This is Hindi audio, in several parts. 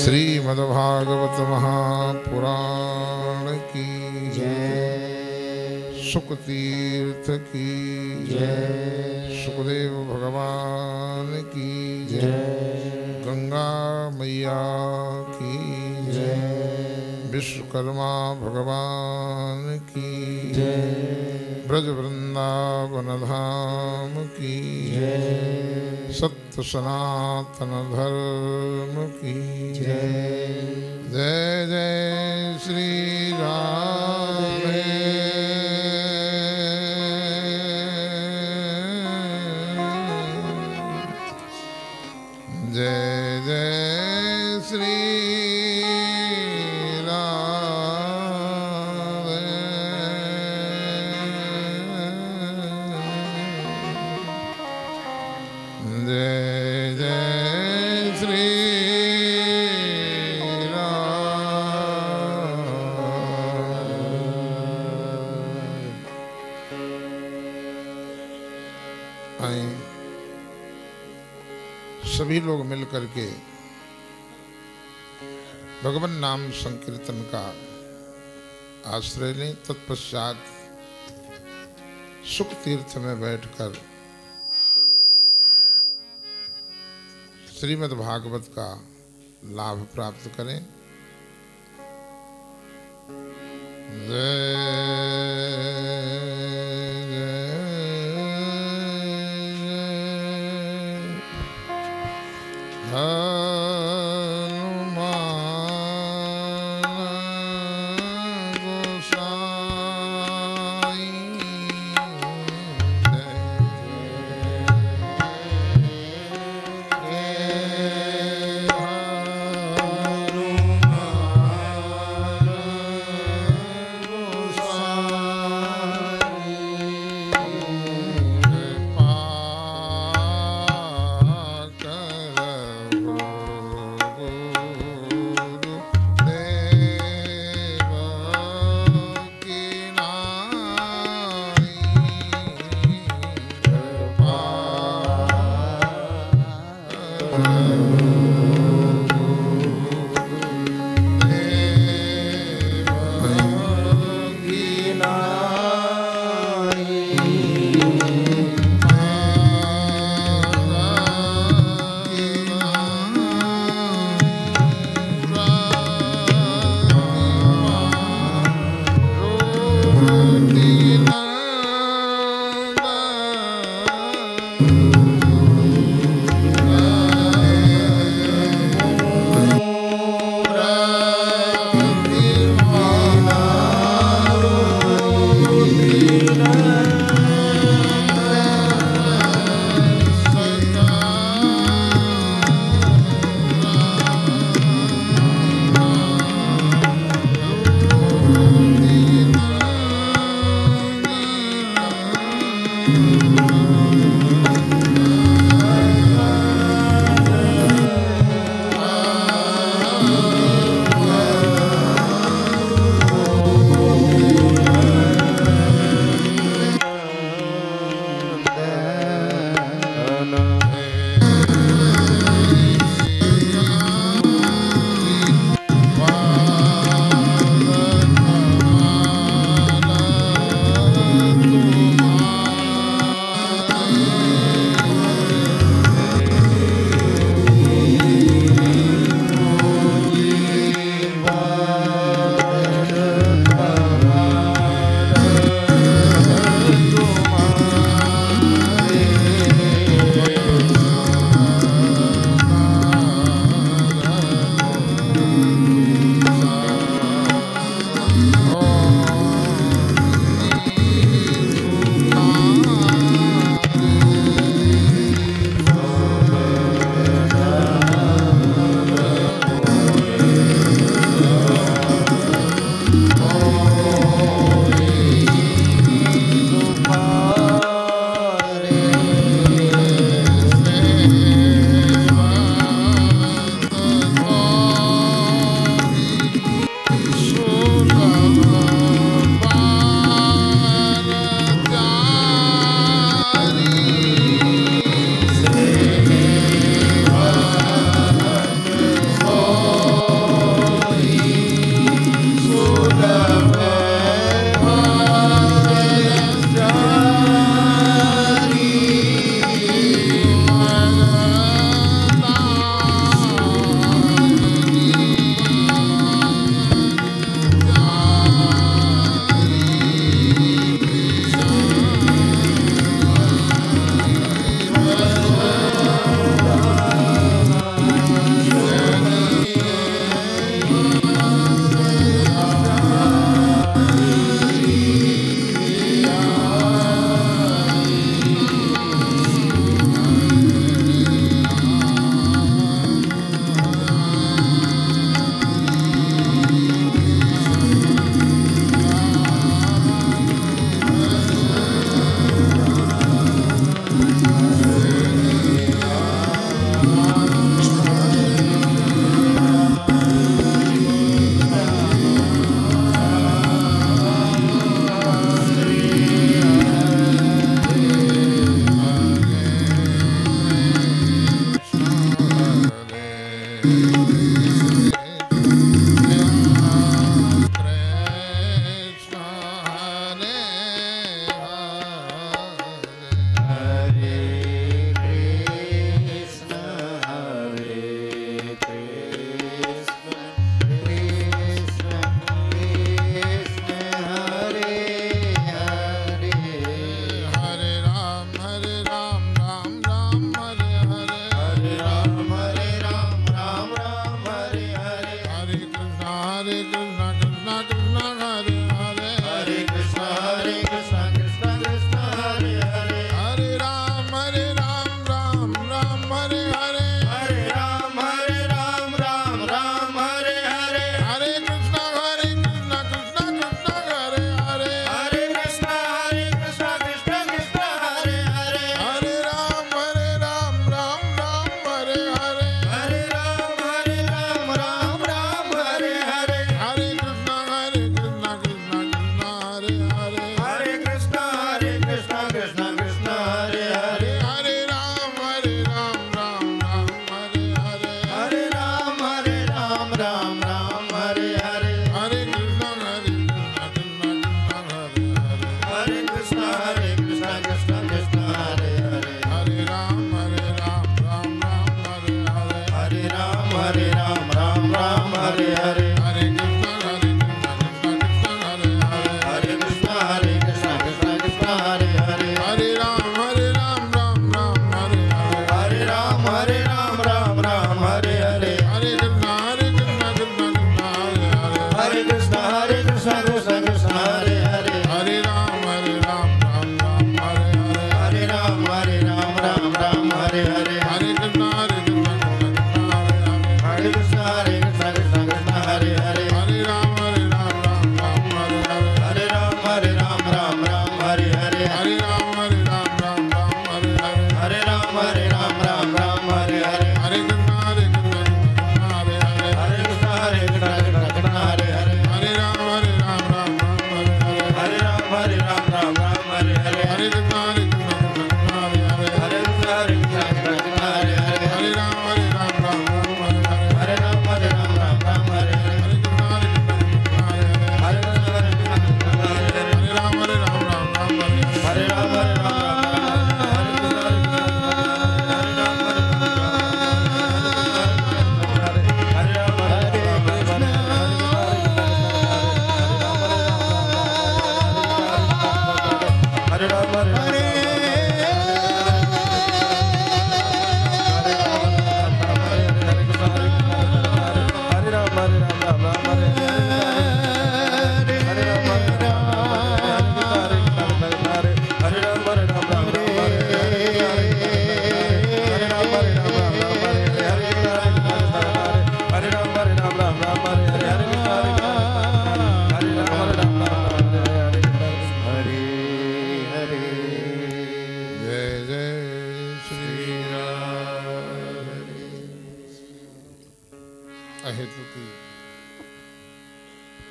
श्रीमद्भागवत महापुराण की जय, सुखतीर्थ की जय, सुखदेव भगवान की जय, गंगा मैया की जय, विश्वकर्मा भगवान की जय, ब्रज वृंदावन धाम की जय, सत्य सनातन धर्म की जय। जय जय श्री राम। जय जय श्री सभी लोग मिल करके भगवान नाम संकीर्तन का आश्रय लें। तत्पश्चात सुख तीर्थ में बैठकर श्रीमद् भागवत का लाभ प्राप्त करें।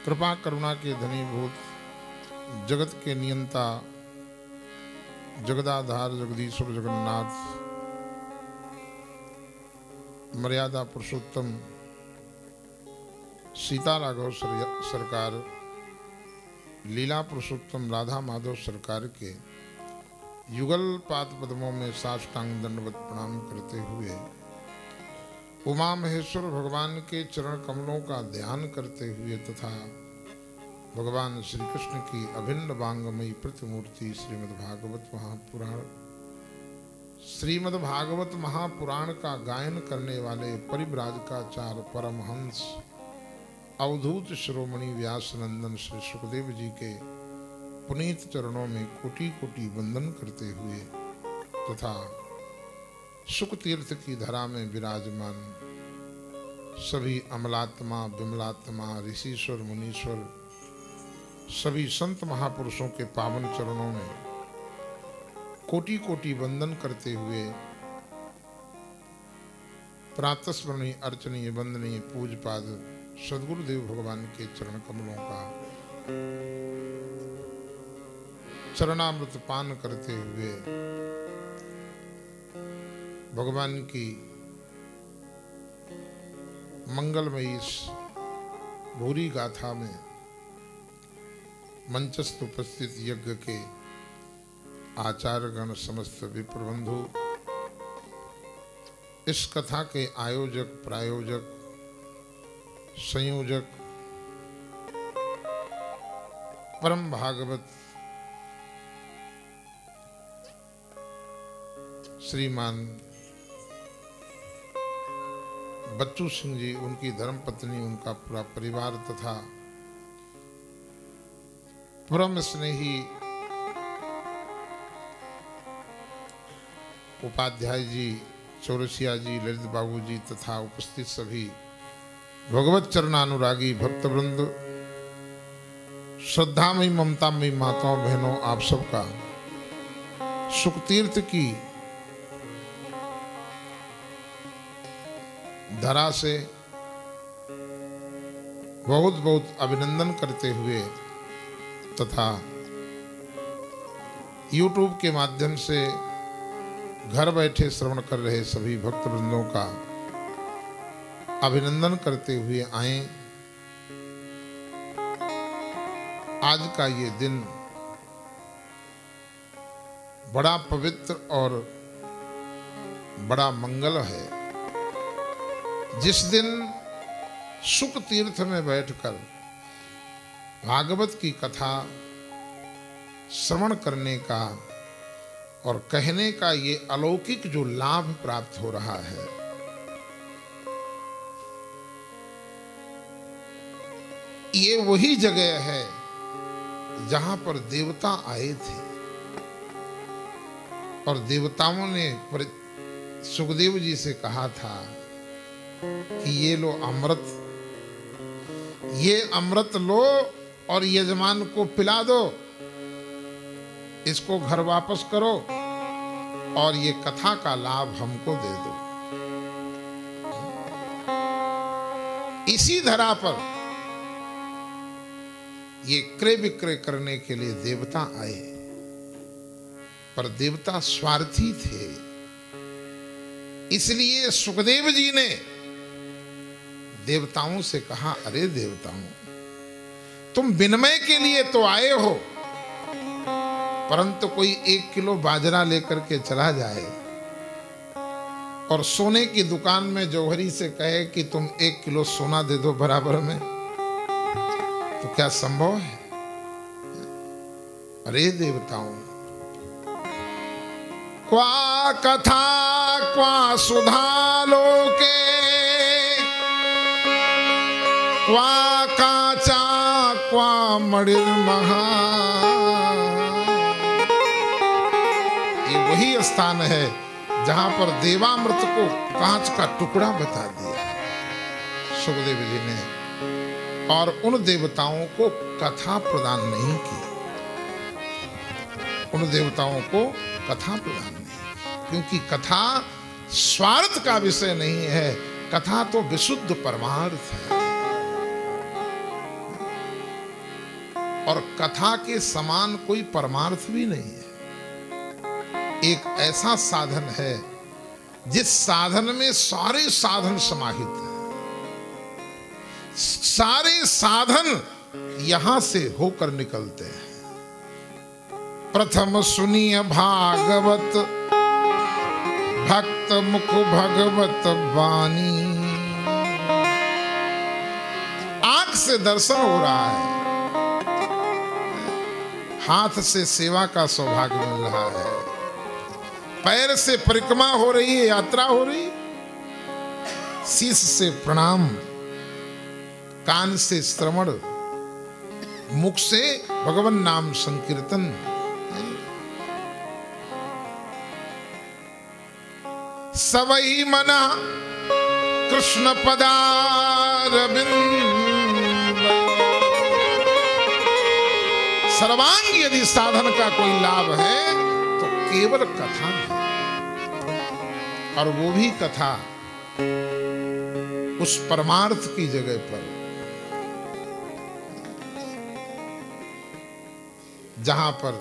कृपा करुणा के धनीभूत जगत के नियंता जगदाधार जगदीश्वर जगन्नाथ मर्यादा पुरुषोत्तम सीता राघव सरकार लीला पुरुषोत्तम राधा माधव सरकार के युगल पाद पद्मों में साष्टांग दंडवत प्रणाम करते हुए उमा महेश्वर भगवान के चरण कमलों का ध्यान करते हुए तथा भगवान श्री कृष्ण की अभिन्न वांगमयी प्रतिमूर्ति श्रीमद् भागवत महापुराण का गायन करने वाले परिव्राजकाचार्य परमहंस अवधूत शिरोमणि व्यास नंदन श्री सुखदेव जी के पुनीत चरणों में कोटि कोटि वंदन करते हुए तथा सुख तीर्थ की धरा में विराजमान सभी अमलात्मा विमलात्मा ऋषिश्वर मुनीश्वर सभी संत महापुरुषों के पावन चरणों में कोटि कोटि वंदन करते हुए प्रातस्मरणीय अर्चनीय वंदनीय पूजपाद सद्गुरुदेव भगवान के चरण कमलों का चरणामृत पान करते हुए भगवान की मंगलमयी इस भूरी गाथा में मंचस्थ उपस्थित यज्ञ के आचार्यगण, समस्त विप्रबंधु, इस कथा के आयोजक, प्रायोजक, संयोजक, परम भागवत श्रीमान बच्चू सिंह जी, उनकी धर्मपत्नी, उनका पूरा परिवार तथा परम स्नेही उपाध्याय जी, चौरसिया जी, ललित बाबू जी तथा उपस्थित सभी भगवत चरणानुरागी भक्तवृंद, श्रद्धामयी ममतामयी माताओं बहनों, आप सबका सुखतीर्थ की धरा से बहुत बहुत अभिनंदन करते हुए तथा YouTube के माध्यम से घर बैठे श्रवण कर रहे सभी भक्तवृंदों का अभिनंदन करते हुए आए। आज का ये दिन बड़ा पवित्र और बड़ा मंगल है, जिस दिन सुख तीर्थ में बैठकर भागवत की कथा श्रवण करने का और कहने का ये अलौकिक जो लाभ प्राप्त हो रहा है, ये वही जगह है जहां पर देवता आए थे और देवताओं ने सुखदेव जी से कहा था कि ये लो अमृत, ये अमृत लो और यजमान को पिला दो, इसको घर वापस करो और ये कथा का लाभ हमको दे दो। इसी धरा पर ये क्रय विक्रय करने के लिए देवता आए, पर देवता स्वार्थी थे, इसलिए सुखदेव जी ने देवताओं से कहा, अरे देवताओं, तुम विनिमय के लिए तो आए हो, परंतु कोई 1 किलो बाजरा लेकर के चला जाए और सोने की दुकान में जौहरी से कहे कि तुम 1 किलो सोना दे दो बराबर में, तो क्या संभव है? अरे देवताओं, क्वा कथा क्वा सुधा लोके, क्वा काचा क्वा मणिर्महा। ये वही स्थान है जहां पर देवामृत को कांच का टुकड़ा बता दिया सुखदेव जी ने, और उन देवताओं को कथा प्रदान नहीं की। उन देवताओं को कथा प्रदान नहीं, क्योंकि कथा स्वार्थ का विषय नहीं है, कथा तो विशुद्ध परमार्थ है। और कथा के समान कोई परमार्थ भी नहीं है। एक ऐसा साधन है जिस साधन में सारे साधन समाहित हैं, सारे साधन यहां से होकर निकलते हैं। प्रथम सुनिय भागवत, भक्त मुख भगवत वाणी। आंख से दर्शन हो रहा है, हाथ से सेवा का सौभाग्य मिल रहा है, पैर से परिक्रमा हो रही है, यात्रा हो रही, शीश से प्रणाम, कान से श्रवण, मुख से भगवान नाम संकीर्तन। सवई मना कृष्ण पदारविंद। सर्वांग यदि साधन का कोई लाभ है तो केवल कथा है, और वो भी कथा उस परमार्थ की जगह पर जहां पर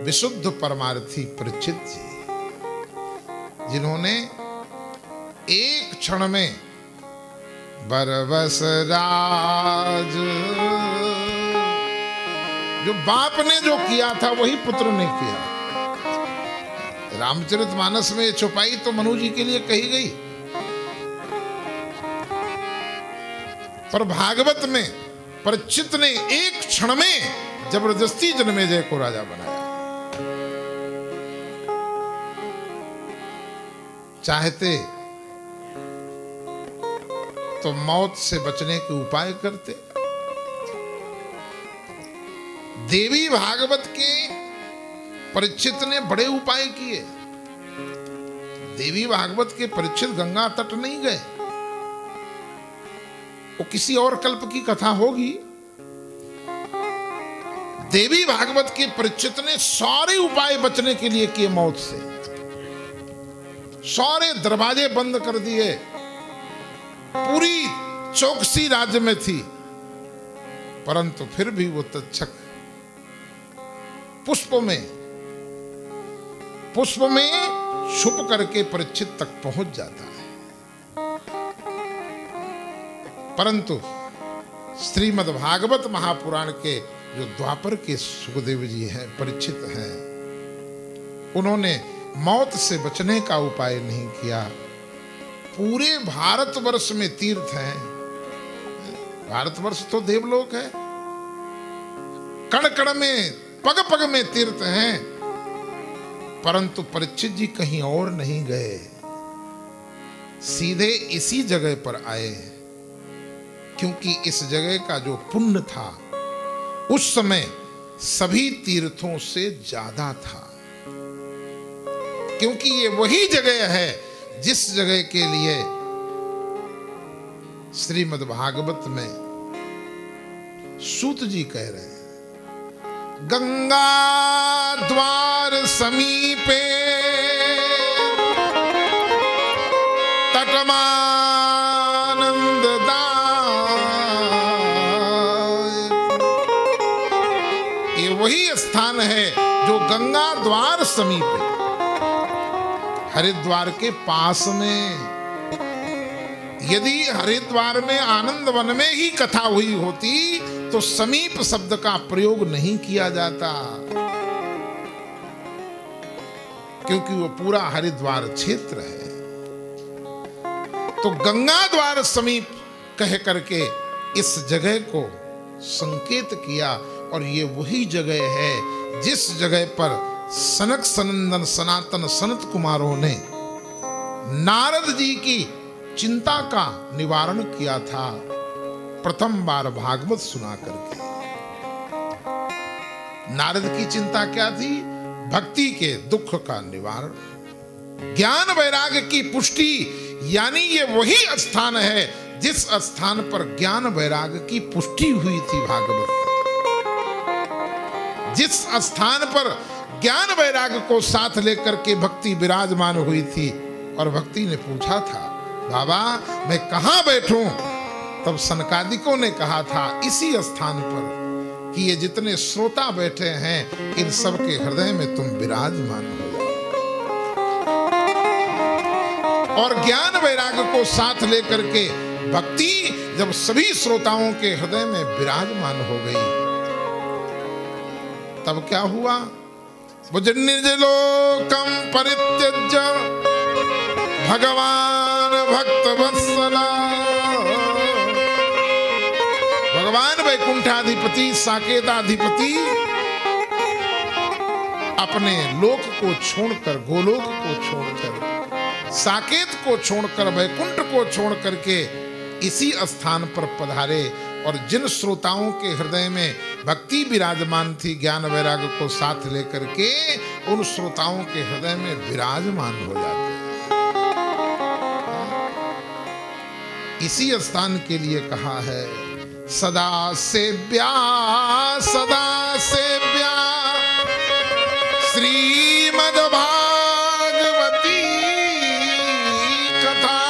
विशुद्ध परमार्थी परिचित जी, जिन्होंने एक क्षण में बरबस राज। जो बाप ने जो किया था वही पुत्र ने किया। रामचरितमानस में छुपाई तो मनु जी के लिए कही गई, पर भागवत में परीक्षित ने एक क्षण में जबरदस्ती जन्मेजय को राजा बनाया। चाहते तो मौत से बचने के उपाय करते। देवी भागवत के परीक्षित ने बड़े उपाय किए। देवी भागवत के परीक्षित गंगा तट नहीं गए, वो किसी और कल्प की कथा होगी। देवी भागवत के परीक्षित ने सारे उपाय बचने के लिए किए मौत से। सारे दरवाजे बंद कर दिए, पूरी चौकसी राज्य में थी, परंतु फिर भी वो तक्षक पुष्प में छुप करके परीक्षित तक पहुंच जाता है। परंतु श्रीमद् भागवत महापुराण के जो द्वापर के सुखदेव जी हैं, परीक्षित हैं, उन्होंने मौत से बचने का उपाय नहीं किया। पूरे भारतवर्ष में तीर्थ हैं। भारतवर्ष तो देवलोक है, कण कण में पग पग में तीर्थ हैं, परंतु परीक्षित जी कहीं और नहीं गए, सीधे इसी जगह पर आए, क्योंकि इस जगह का जो पुण्य था उस समय सभी तीर्थों से ज्यादा था। क्योंकि ये वही जगह है जिस जगह के लिए श्रीमद् भागवत में सूत जी कह रहे हैं, गंगा द्वार समीपे तटमानंद दाय। ये वही स्थान है जो गंगा द्वार समीपे, हरिद्वार के पास में। यदि हरिद्वार में आनंद वन में ही कथा हुई होती तो समीप शब्द का प्रयोग नहीं किया जाता, क्योंकि वो पूरा हरिद्वार क्षेत्र है। तो गंगा द्वार समीप कह करके इस जगह को संकेत किया, और ये वही जगह है जिस जगह पर सनक सनंदन सनातन सनत कुमारों ने नारद जी की चिंता का निवारण किया था प्रथम बार भागवत सुना करके। नारद की चिंता क्या थी? भक्ति के दुख का निवारण, ज्ञान वैराग्य की पुष्टि। यानी ये वही स्थान है जिस स्थान पर ज्ञान वैराग्य की पुष्टि हुई थी भागवत। जिस स्थान पर ज्ञान वैराग्य को साथ लेकर के भक्ति विराजमान हुई थी, और भक्ति ने पूछा था, बाबा मैं कहां बैठूं? तब सनकादिकों ने कहा था इसी स्थान पर कि ये जितने श्रोता बैठे हैं इन सब के हृदय में तुम विराजमान हो जाओ। और ज्ञान वैराग्य को साथ लेकर के भक्ति जब सभी श्रोताओं के हृदय में विराजमान हो गई, तब क्या हुआ? मुझ निज लोकम परित्यज्य भगवान भक्त वत्सला। भगवान वैकुंठाधिपति साकेताधिपति अपने लोक को छोड़कर, गोलोक को छोड़कर, साकेत को छोड़कर, वैकुंठ को छोड़ करके इसी स्थान पर पधारे। और जिन श्रोताओं के हृदय में भक्ति विराजमान थी ज्ञान वैराग्य को साथ लेकर के, उन श्रोताओं के हृदय में विराजमान हो जाते हैं। इसी स्थान के लिए कहा है, सदा सेव्या श्रीमद् भागवती कथा,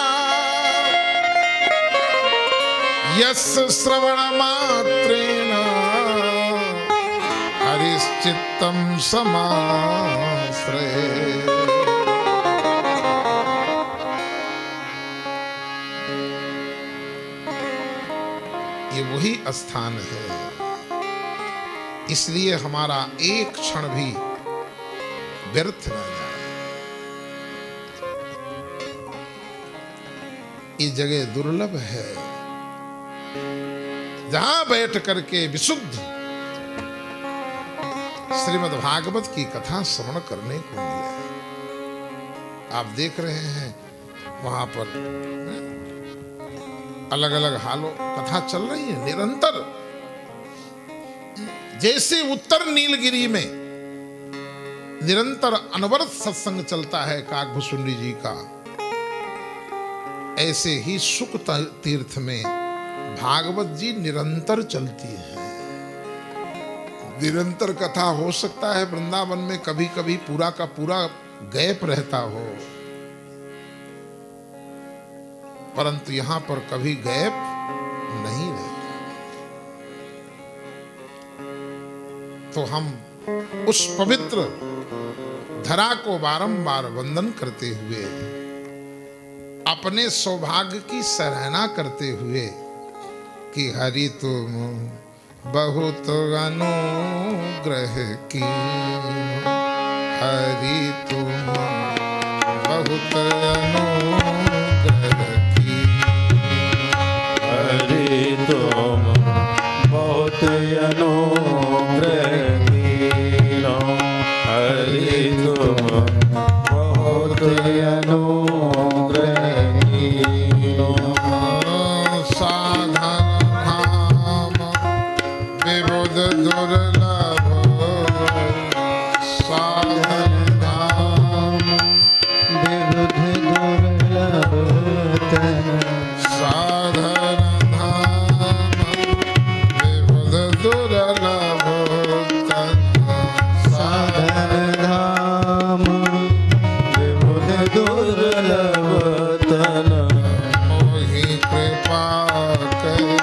यस्य श्रवण मात्रेण हरिश्चित्तं समाश्रये। ये वही स्थान है। इसलिए हमारा एक क्षण भी व्यर्थ न जाए। ये जगह दुर्लभ है जहां बैठ करके विशुद्ध श्रीमद् भागवत की कथा श्रवण करने को मिले। आप देख रहे हैं वहां पर अलग अलग हालों कथा चल रही है निरंतर। जैसे उत्तर नीलगिरी में निरंतर अनवरत सत्संग चलता है काकभुसुंडी जी का, ऐसे ही सुख तीर्थ में भागवत जी निरंतर चलती है। निरंतर कथा हो सकता है वृंदावन में कभी कभी पूरा का पूरा गैप रहता हो, परंतु यहां पर कभी गैप नहीं रहता। तो हम उस पवित्र धरा को बारंबार वंदन करते हुए, अपने सौभाग्य की सराहना करते हुए कि हरि तुम बहुत अनुग्रह की, हरि तुम बहुत अनुग्रह की, हरि तुम बहुत अनुग्रह कीनो, हरि तुम बहुत अनुग्रह कीनो। दुर्लभ साधन धाम, विबुध दुर्लभ तन, साधन धाम विबुध दुर्लभ तन, साधन धाम विबुध दुर्लभ तन। मोहि कृपा करी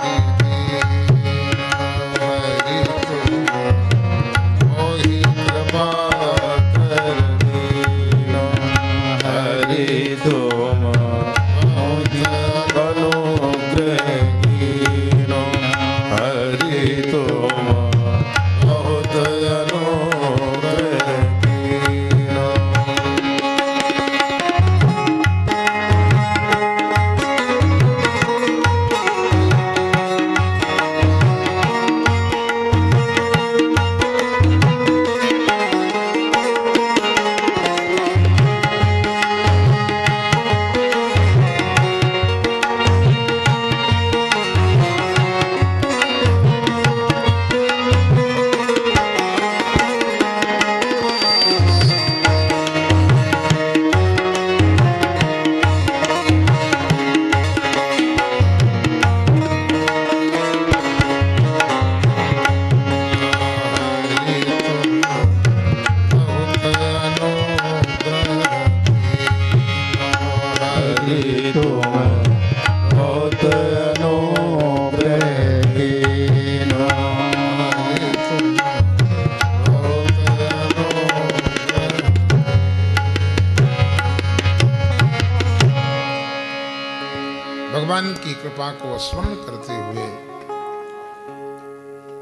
भगवान की कृपा को स्मरण करते हुए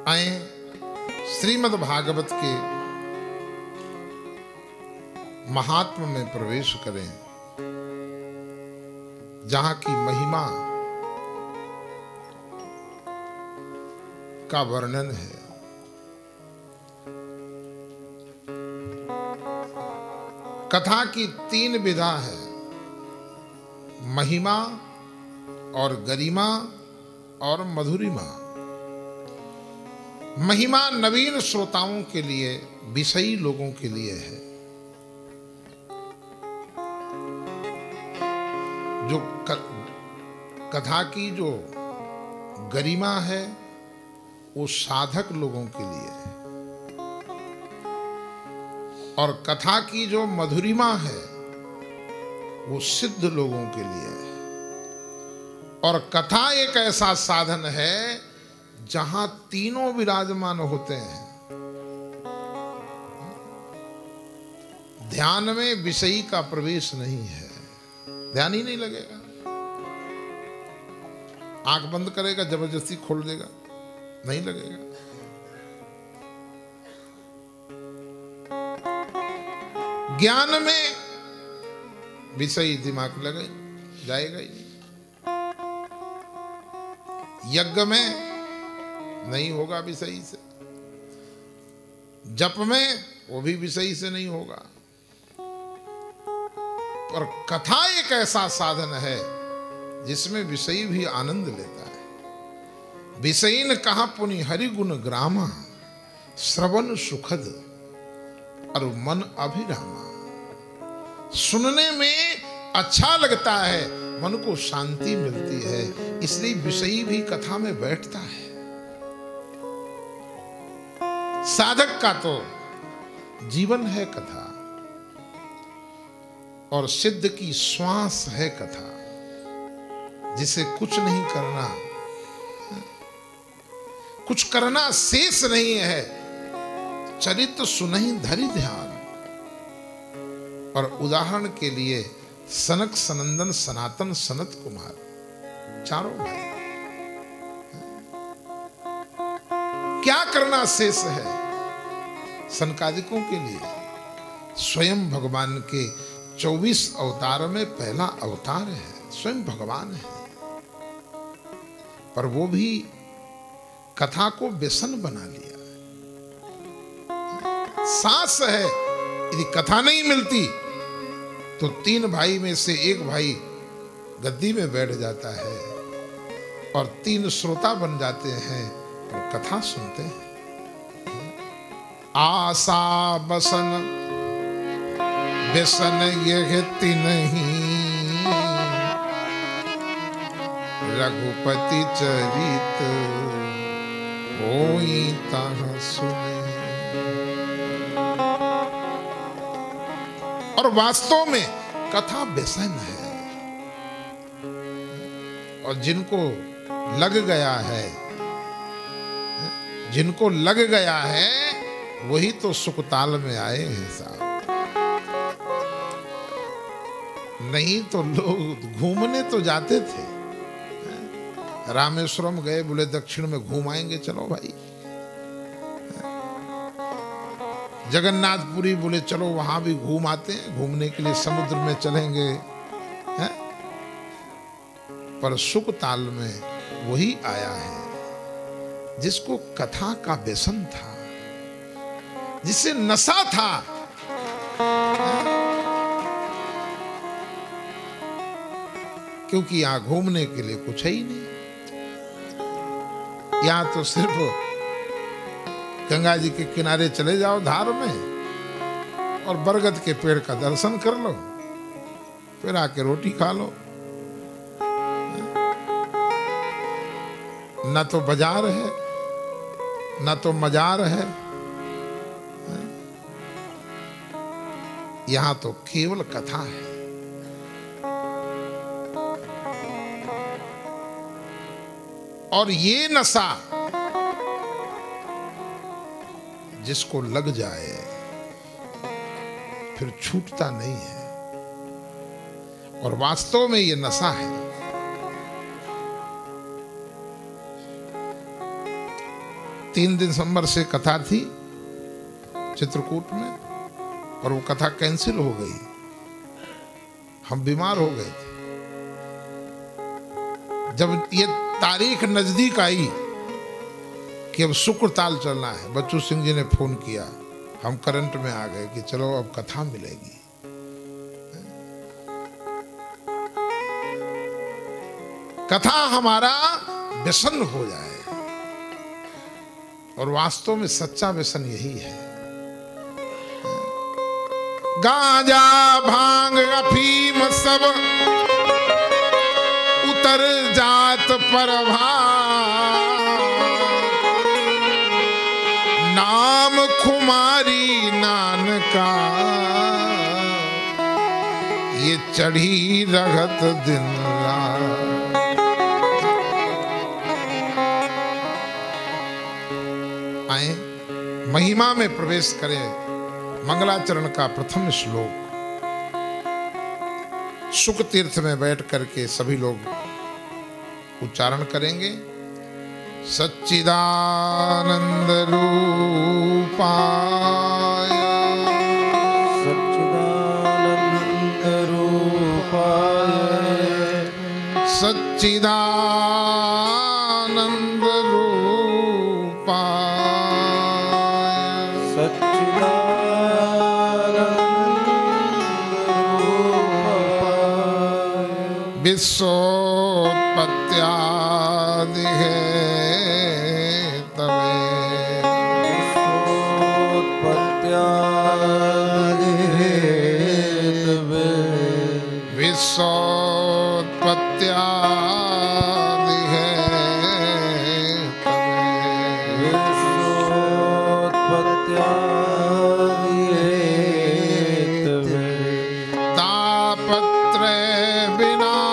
आए श्रीमद् भागवत के महात्म में प्रवेश करें, जहां की महिमा का वर्णन है। कथा की 3 विधा है, महिमा और गरिमा और मधुरिमा। महिमा नवीन श्रोताओं के लिए, विषयी लोगों के लिए है। जो कथा की जो गरिमा है वो साधक लोगों के लिए है, और कथा की जो मधुरिमा है वो सिद्ध लोगों के लिए है। और कथा एक ऐसा साधन है जहां तीनों विराजमान होते हैं। ध्यान में विषयी का प्रवेश नहीं है, ध्यान ही नहीं लगेगा। आंख बंद करेगा, जबरदस्ती खोल देगा, नहीं लगेगा। ज्ञान में विषय दिमाग लगे जाएगा ही नहीं। यज्ञ में नहीं होगा विषय से, जप में वो भी विषय से नहीं होगा। पर कथा एक ऐसा साधन है जिसमें विषयी भी आनंद लेता है। विषयीन कहा पुनि हरि गुण ग्रामा, श्रवण सुखद और मन अभिरामा। सुनने में अच्छा लगता है, मन को शांति मिलती है, इसलिए विषयी भी कथा में बैठता है। साधक का तो जीवन है कथा, और सिद्ध की श्वास है कथा, जिसे कुछ नहीं करना, कुछ करना शेष नहीं है। चरित्र सुनहि धरि ध्यान। और उदाहरण के लिए सनक सनंदन सनातन सनत कुमार चारों भाई, क्या करना शेष है सनकादिकों के लिए? स्वयं भगवान के 24 अवतार में पहला अवतार है, स्वयं भगवान है। पर वो भी कथा को व्यसन बना लिया। सास है, यदि कथा नहीं मिलती तो 3 भाई में से एक भाई गद्दी में बैठ जाता है और 3 श्रोता बन जाते हैं और कथा सुनते हैं। आशा बसन व्यसन ये नहीं, रघुपति चरित होई ताह सुने। और वास्तव में कथा व्यसन है, और जिनको लग गया है, जिनको लग गया है वही तो सुखताल में आए हैं साहब। नहीं तो लोग घूमने तो जाते थे, रामेश्वरम गए, बोले दक्षिण में घूम आएंगे, चलो भाई। जगन्नाथपुरी बोले चलो वहां भी घूम आते हैं, घूमने के लिए समुद्र में चलेंगे, है? पर सुख ताल में वही आया है जिसको कथा का व्यसन था, जिसे नशा था। क्योंकि यहां घूमने के लिए कुछ है ही नहीं, यहां तो सिर्फ गंगा जी के किनारे चले जाओ धार में और बरगद के पेड़ का दर्शन कर लो, फिर आके रोटी खा लो। न तो बाजार है, न तो मजार है, यहां तो केवल कथा है। और ये नशा जिसको लग जाए फिर छूटता नहीं है, और वास्तव में ये नशा है। 3 दिसंबर से कथा थी चित्रकूट में, और वो कथा कैंसिल हो गई। हम बीमार हो गए थे। जब ये तारीख नजदीक आई कि अब शुक्रताल चलना है, बच्चू सिंह जी ने फोन किया, हम करंट में आ गए कि चलो अब कथा मिलेगी। कथा हमारा व्यसन हो जाए, और वास्तव में सच्चा व्यसन यही है। गांजा भांग अफीम सब उतर जात प्रभात, नाम खुमारी नानका ये चढ़ी रगत दिन रात। आए महिमा में प्रवेश करें। मंगलाचरण का प्रथम श्लोक, सुख तीर्थ में बैठ करके सभी लोग उच्चारण करेंगे। सच्चिदानंद रूपाय सच्चिदानंद रूपाय सच्चिदानंद रूपाय विश्वोत्पत्त्यादि हेतवे विश्वोत्पत्त्यादि हेतवे तापत्रय विनाशाय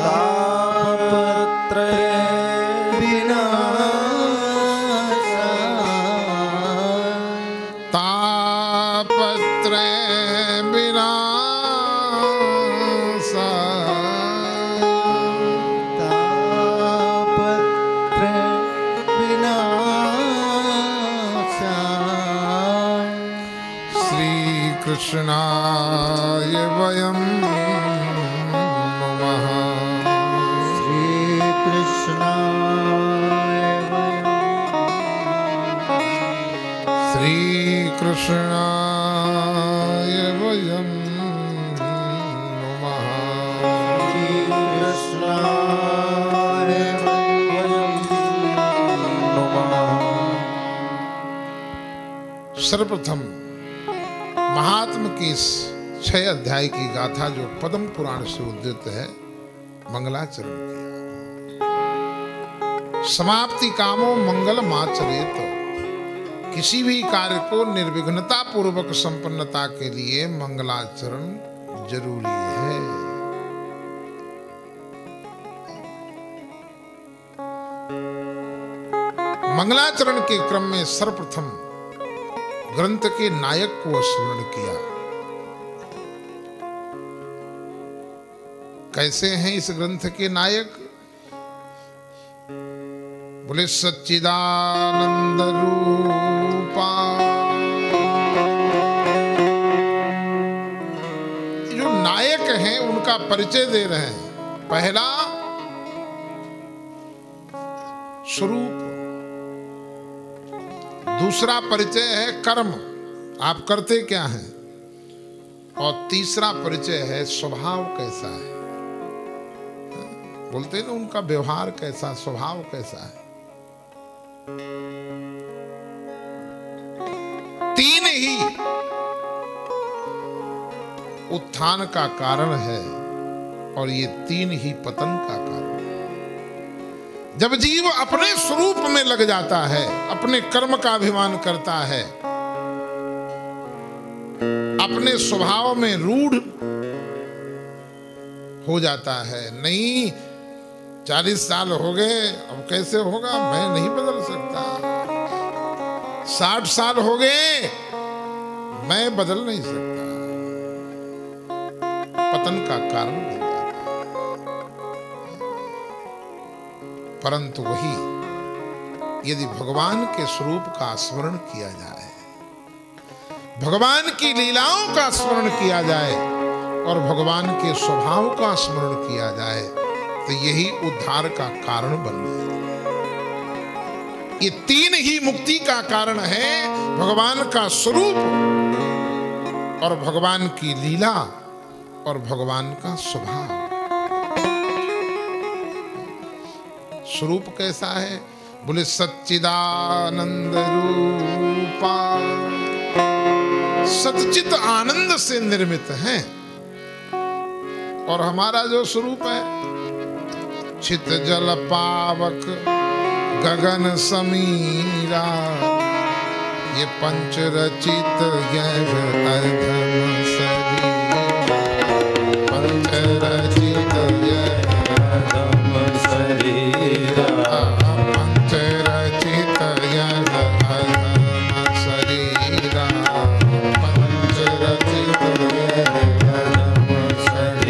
तापत्रय कृष्णाय वयं नमः। श्रीकृष्णाय वयं नमः। सर्वप्रथम महात्म की 6 अध्याय की गाथा जो पद्म पुराण से उद्धृत है, मंगलाचरण किया। समाप्ति कामो मंगल माचरेत। किसी भी कार्य को निर्विघ्नता पूर्वक संपन्नता के लिए मंगलाचरण जरूरी है। मंगलाचरण के क्रम में सर्वप्रथम ग्रंथ के नायक को स्मरण किया। कैसे हैं इस ग्रंथ के नायक? बोले सच्चिदानंद रूपा। जो नायक हैं उनका परिचय दे रहे हैं। पहला स्वरूप, दूसरा परिचय है कर्म, आप करते क्या हैं, और तीसरा परिचय है स्वभाव कैसा है। बोलते हैं ना, उनका व्यवहार कैसा, स्वभाव कैसा है। तीन ही उत्थान का कारण है और ये तीन ही पतन का कारण है। जब जीव अपने स्वरूप में लग जाता है, अपने कर्म का अभिमान करता है, अपने स्वभाव में रूढ़ हो जाता है, नहीं 40 साल हो गए अब कैसे होगा, मैं नहीं बदल सकता, 60 साल हो गए मैं बदल नहीं सकता, पतन का कारण बन जाता है। परंतु वही यदि भगवान के स्वरूप का स्मरण किया जाए, भगवान की लीलाओं का स्मरण किया जाए और भगवान के स्वभाव का स्मरण किया जाए तो यही उद्धार का कारण बन जाए। ये तीन ही मुक्ति का कारण है, भगवान का स्वरूप और भगवान की लीला और भगवान का स्वभाव। स्वरूप कैसा है? बोले सच्चिदानंद रूपा। सच्चित आनंद से निर्मित है। और हमारा जो स्वरूप है, चित जल पावक गगन समीरा, ये पंच रचित यह अधम शरीर, पंच रचित यह अधम शरीरा, पंच रचित यह अधम शरीरा, पंच रचित यह अधम शरीरा।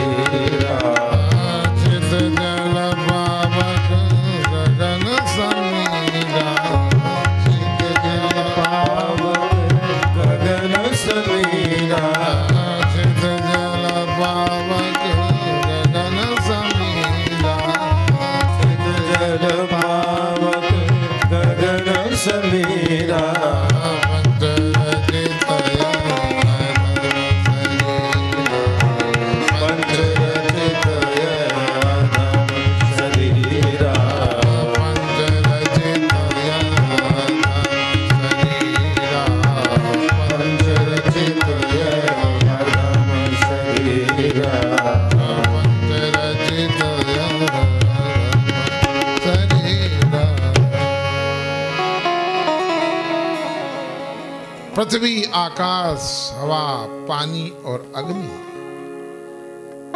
पृथ्वी, आकाश, हवा, पानी और अग्नि,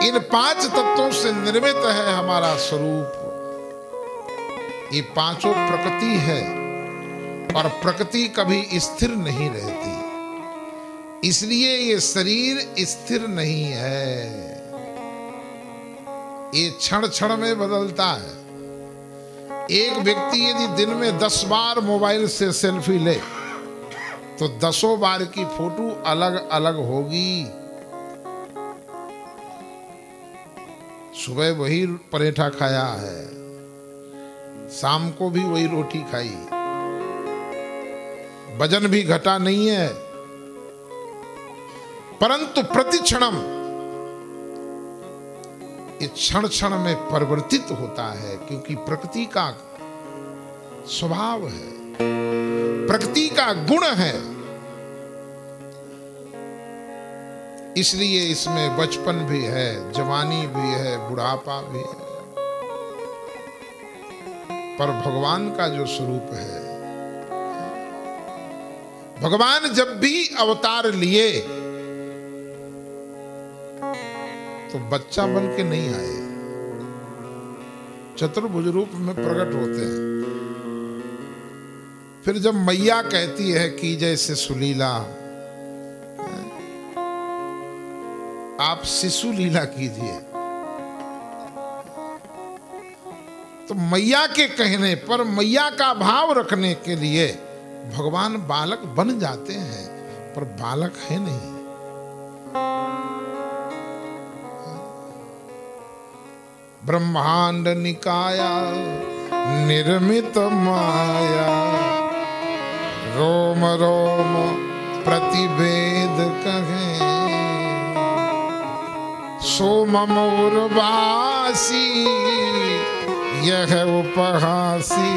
इन 5 तत्वों से निर्मित है हमारा स्वरूप। ये पांचों प्रकृति है और प्रकृति कभी स्थिर नहीं रहती, इसलिए ये शरीर स्थिर नहीं है, ये क्षण क्षण में बदलता है। एक व्यक्ति यदि दिन में 10 बार मोबाइल से सेल्फी ले तो 10 बार की फोटो अलग अलग होगी। सुबह वही पराठा खाया है, शाम को भी वही रोटी खाई, वजन भी घटा नहीं है, परंतु प्रतिक्षणम इस क्षण क्षण में परिवर्तित होता है, क्योंकि प्रकृति का स्वभाव है, प्रकृति का गुण है। इसलिए इसमें बचपन भी है, जवानी भी है, बुढ़ापा भी है, पर भगवान का जो स्वरूप है, भगवान जब भी अवतार लिए तो बच्चा बन के नहीं आए, चतुर्भुज रूप में प्रकट होते हैं। फिर जब मैया कहती है कि जैसे सुलीला, आप शिशु लीला कीजिए, तो मैया के कहने पर, मैया का भाव रखने के लिए भगवान बालक बन जाते हैं, पर बालक है नहीं। ब्रह्मांड निकाया निर्मित माया, रोम रोम प्रतिवेद कहें, सोमम उर्वासी यह उपहासी।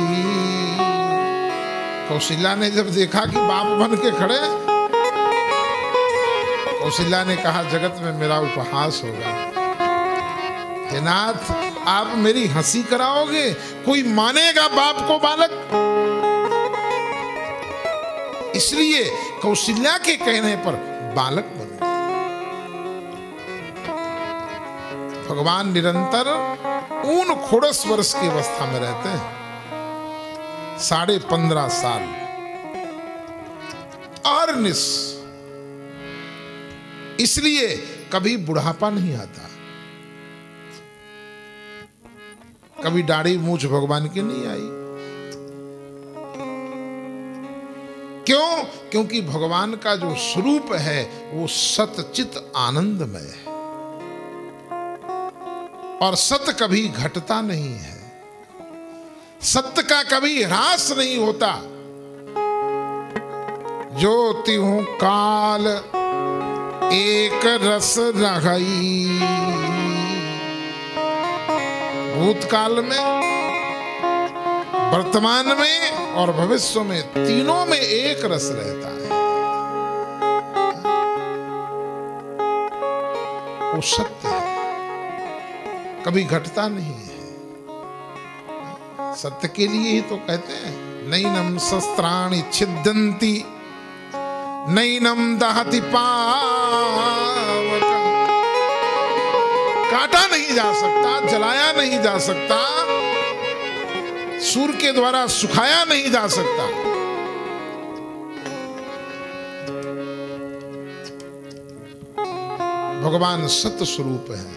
कौशल्या ने जब देखा कि बाप बन के खड़े, कौशल्या ने कहा जगत में मेरा उपहास होगा। हे नाथ, आप मेरी हंसी कराओगे? कोई मानेगा बाप को बालक? इसलिए कौशल्या के कहने पर बालक बन गए। भगवान निरंतर 49 वर्ष की अवस्था में रहते हैं, 15.5 साल अहर्निश, इसलिए कभी बुढ़ापा नहीं आता, कभी दाढ़ी मूछ भगवान की नहीं आई। क्यों? क्योंकि भगवान का जो स्वरूप है वो सतचित आनंदमय है, और सत्य कभी घटता नहीं है, सत्य का कभी ह्रास नहीं होता। ज्योति हूं काल एक रस रही, भूतकाल में, वर्तमान में और भविष्य में, तीनों में एक रस रहता है, वो सत्य है, कभी घटता नहीं है। सत्य के लिए ही तो कहते हैं नैनम शस्त्राणि छिद्यन्ति नैनम दहति पावक। काटा नहीं जा सकता, जलाया नहीं जा सकता, सूर्य के द्वारा सुखाया नहीं जा सकता। भगवान सत्य स्वरूप है,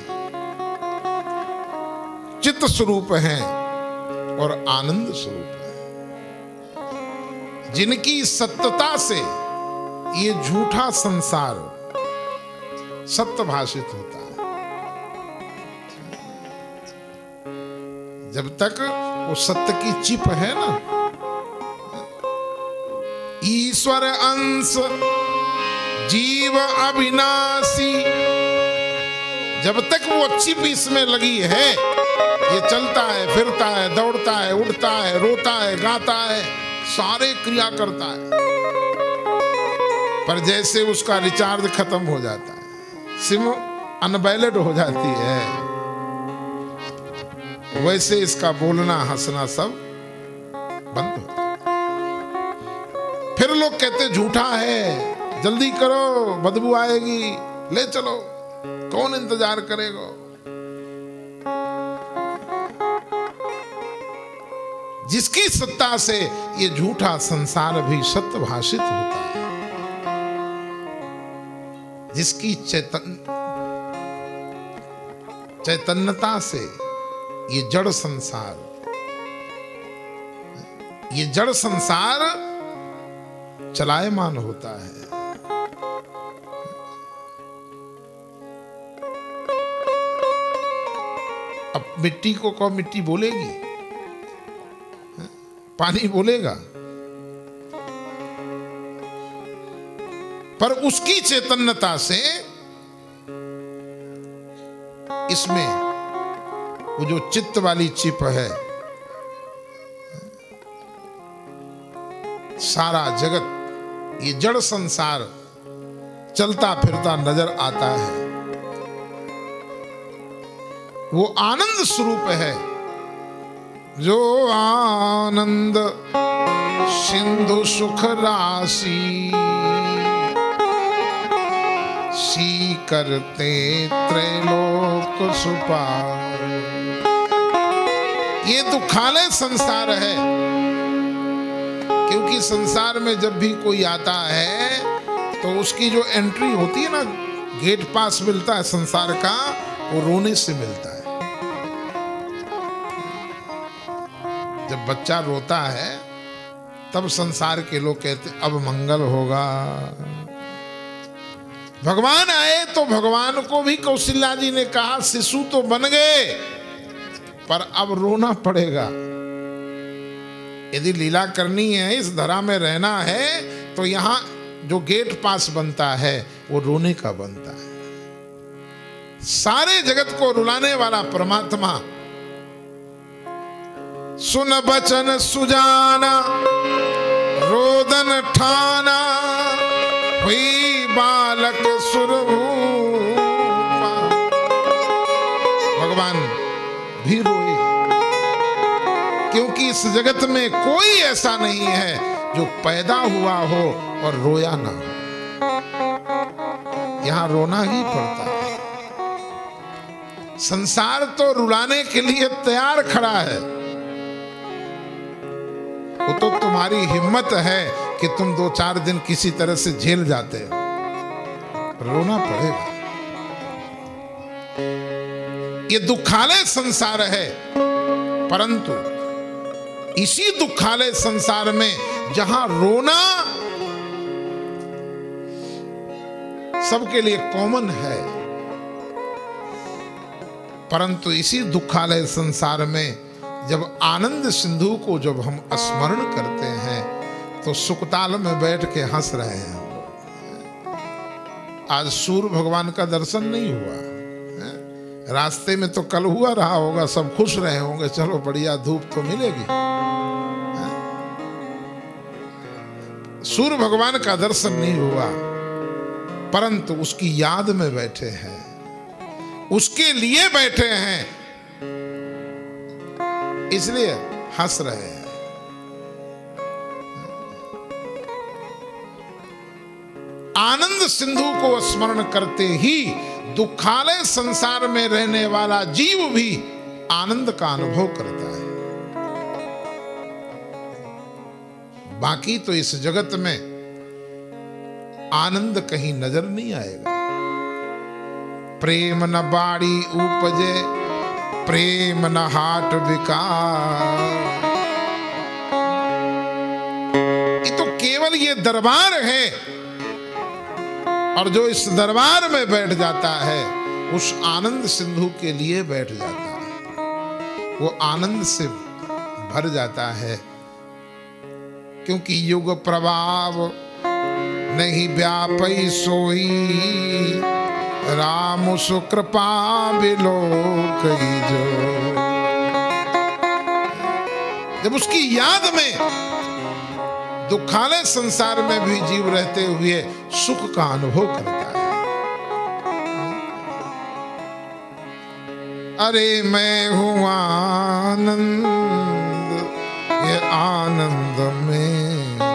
चित्त स्वरूप है और आनंद स्वरूप है, जिनकी सत्यता से ये झूठा संसार सत्य भाषित होता है। जब तक वो सत्य की चिप है ना, ईश्वर अंश जीव अविनाशी, जब तक वो चिप इसमें लगी है, ये चलता है, फिरता है, दौड़ता है, उड़ता है, रोता है, गाता है, सारे क्रिया करता है। पर जैसे उसका रिचार्ज खत्म हो जाता है, सिम अनवैलिड हो जाती है, वैसे इसका बोलना हंसना सब बंद हो जाता है। फिर लोग कहते झूठा है, जल्दी करो, बदबू आएगी, ले चलो, कौन इंतजार करेगा। जिसकी सत्ता से ये झूठा संसार भी सत्य भाषित होता है, जिसकी चैतन्यता से ये जड़ संसार चलायमान होता है। अब मिट्टी को कौन मिट्टी बोलेगी, पानी बोलेगा, पर उसकी चैतन्यता से इसमें वो जो चित्त वाली चिप है, सारा जगत, ये जड़ संसार चलता फिरता नजर आता है। वो आनंद स्वरूप है, जो आनंद सिंधु सुख राशि, सी करते त्रैलोक सुपार। ये दुखालय संसार है, क्योंकि संसार में जब भी कोई आता है तो उसकी जो एंट्री होती है ना, गेट पास मिलता है संसार का, वो रोने से मिलता है। जब बच्चा रोता है तब संसार के लोग कहते अब मंगल होगा। भगवान आए तो भगवान को भी कौशल्या जी ने कहा शिशु तो बन गए, पर अब रोना पड़ेगा। यदि लीला करनी है, इस धरा में रहना है, तो यहां जो गेट पास बनता है वो रोने का बनता है। सारे जगत को रुलाने वाला परमात्मा, सुन बचन सुजाना रोदन ठाना, हुई बालक सुरभूपा। भगवान भी रोए, क्योंकि इस जगत में कोई ऐसा नहीं है जो पैदा हुआ हो और रोया ना हो। यहां रोना ही पड़ता है। संसार तो रुलाने के लिए तैयार खड़ा है। वो तो तुम्हारी हिम्मत है कि तुम 2-4 दिन किसी तरह से झेल जाते हो, रोना पड़ेगा। ये दुखालय संसार है, परंतु इसी दुखालय संसार में जहां रोना सबके लिए कॉमन है, परंतु इसी दुखालय संसार में जब आनंद सिंधु को जब हम स्मरण करते हैं तो सुकताल में बैठ के हंस रहे हैं। आज सूर्य भगवान का दर्शन नहीं हुआ, रास्ते में तो कल हुआ रहा होगा, सब खुश रहे होंगे, चलो बढ़िया धूप तो मिलेगी। सूर्य भगवान का दर्शन नहीं हुआ, परंतु उसकी याद में बैठे हैं, उसके लिए बैठे हैं, इसलिए हंस रहे हैं। आनंद सिंधु को स्मरण करते ही दुखालय संसार में रहने वाला जीव भी आनंद का अनुभव करता है। बाकी तो इस जगत में आनंद कहीं नजर नहीं आएगा। प्रेम न बाड़ी उपजे, प्रेम न हाट विकार। ये तो केवल ये दरबार है, और जो इस दरबार में बैठ जाता है उस आनंद सिंधु के लिए बैठ जाता है, वो आनंद से भर जाता है। क्योंकि युग प्रभाव नहीं व्यापी सोई, राम सुकृपा बिलो कही जो। जब उसकी याद में दुखालय संसार में भी जीव रहते हुए सुख का अनुभव करता है। अरे मैं हूं आनंद, ये आनंद मेरा।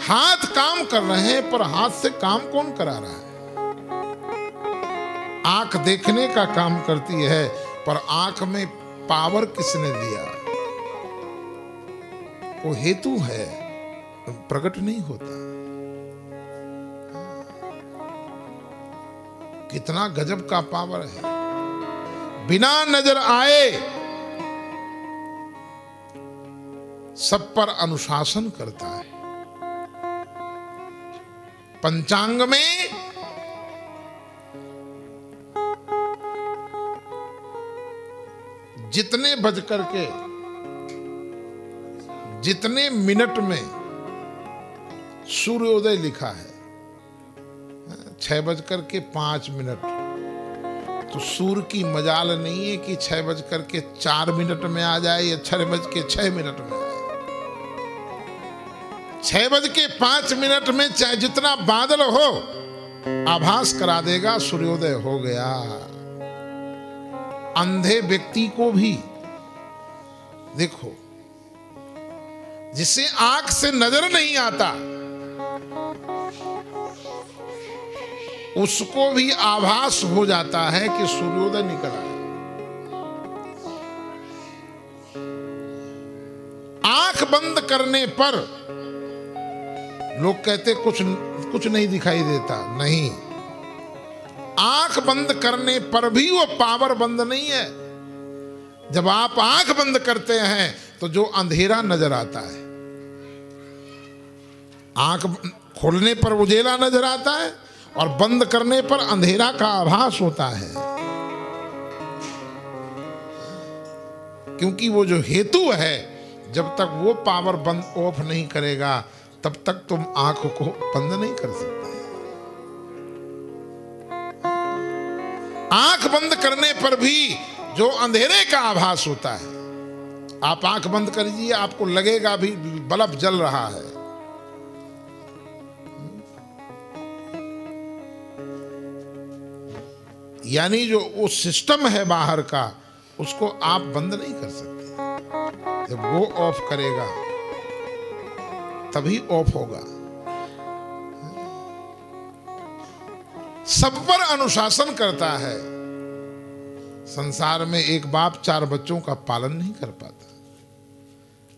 हाथ काम कर रहे हैं, पर हाथ से काम कौन करा रहा है? आंख देखने का काम करती है, पर आंख में पावर किसने दिया? वो हेतु है, प्रकट नहीं होता। कितना गजब का पावर है। बिना नजर आए सब पर अनुशासन करता है। पंचांग में जितने बज करके जितने मिनट में सूर्योदय लिखा है, 6:05। तो सूर्य की मजाल नहीं है कि 6:04 में आ जाए या 6:06 में आए। 6:05 में चाहे जितना बादल हो, आभास करा देगा सूर्योदय हो गया। अंधे व्यक्ति को भी देखो, जिसे आंख से नजर नहीं आता, उसको भी आभास हो जाता है कि सूर्योदय निकल आया। आंख बंद करने पर लोग कहते कुछ नहीं दिखाई देता। नहीं, आंख बंद करने पर भी वो पावर बंद नहीं है। जब आप आंख बंद करते हैं तो जो अंधेरा नजर आता है, आंख खोलने पर उजेला नजर आता है और बंद करने पर अंधेरा का आभास होता है। क्योंकि वो जो हेतु है, जब तक वो पावर बंद ऑफ नहीं करेगा, तब तक तुम आंख को बंद नहीं कर सकते। आंख बंद करने पर भी जो अंधेरे का आभास होता है, आप आंख बंद करिए, आपको लगेगा भी बल्ब जल रहा है। यानी जो वो सिस्टम है बाहर का, उसको आप बंद नहीं कर सकते। जब वो ऑफ करेगा तभी ऑफ होगा। सब पर अनुशासन करता है। संसार में एक बाप 4 बच्चों का पालन नहीं कर पाता।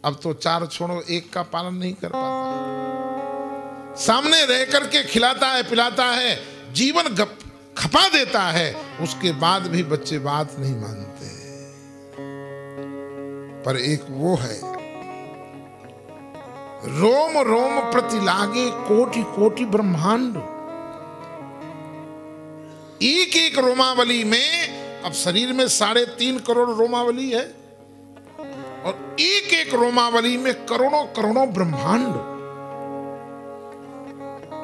अब तो 4 छोड़ो, 1 का पालन नहीं कर पाता। सामने रह करके खिलाता है, पिलाता है, जीवन खपा देता है, उसके बाद भी बच्चे बात नहीं मानते। पर एक वो है, रोम रोम प्रति लागे कोटि कोटि ब्रह्मांड। एक एक रोमावली में, अब शरीर में 3.5 करोड़ रोमावली है, और एक एक रोमावली में करोड़ों करोड़ों ब्रह्मांड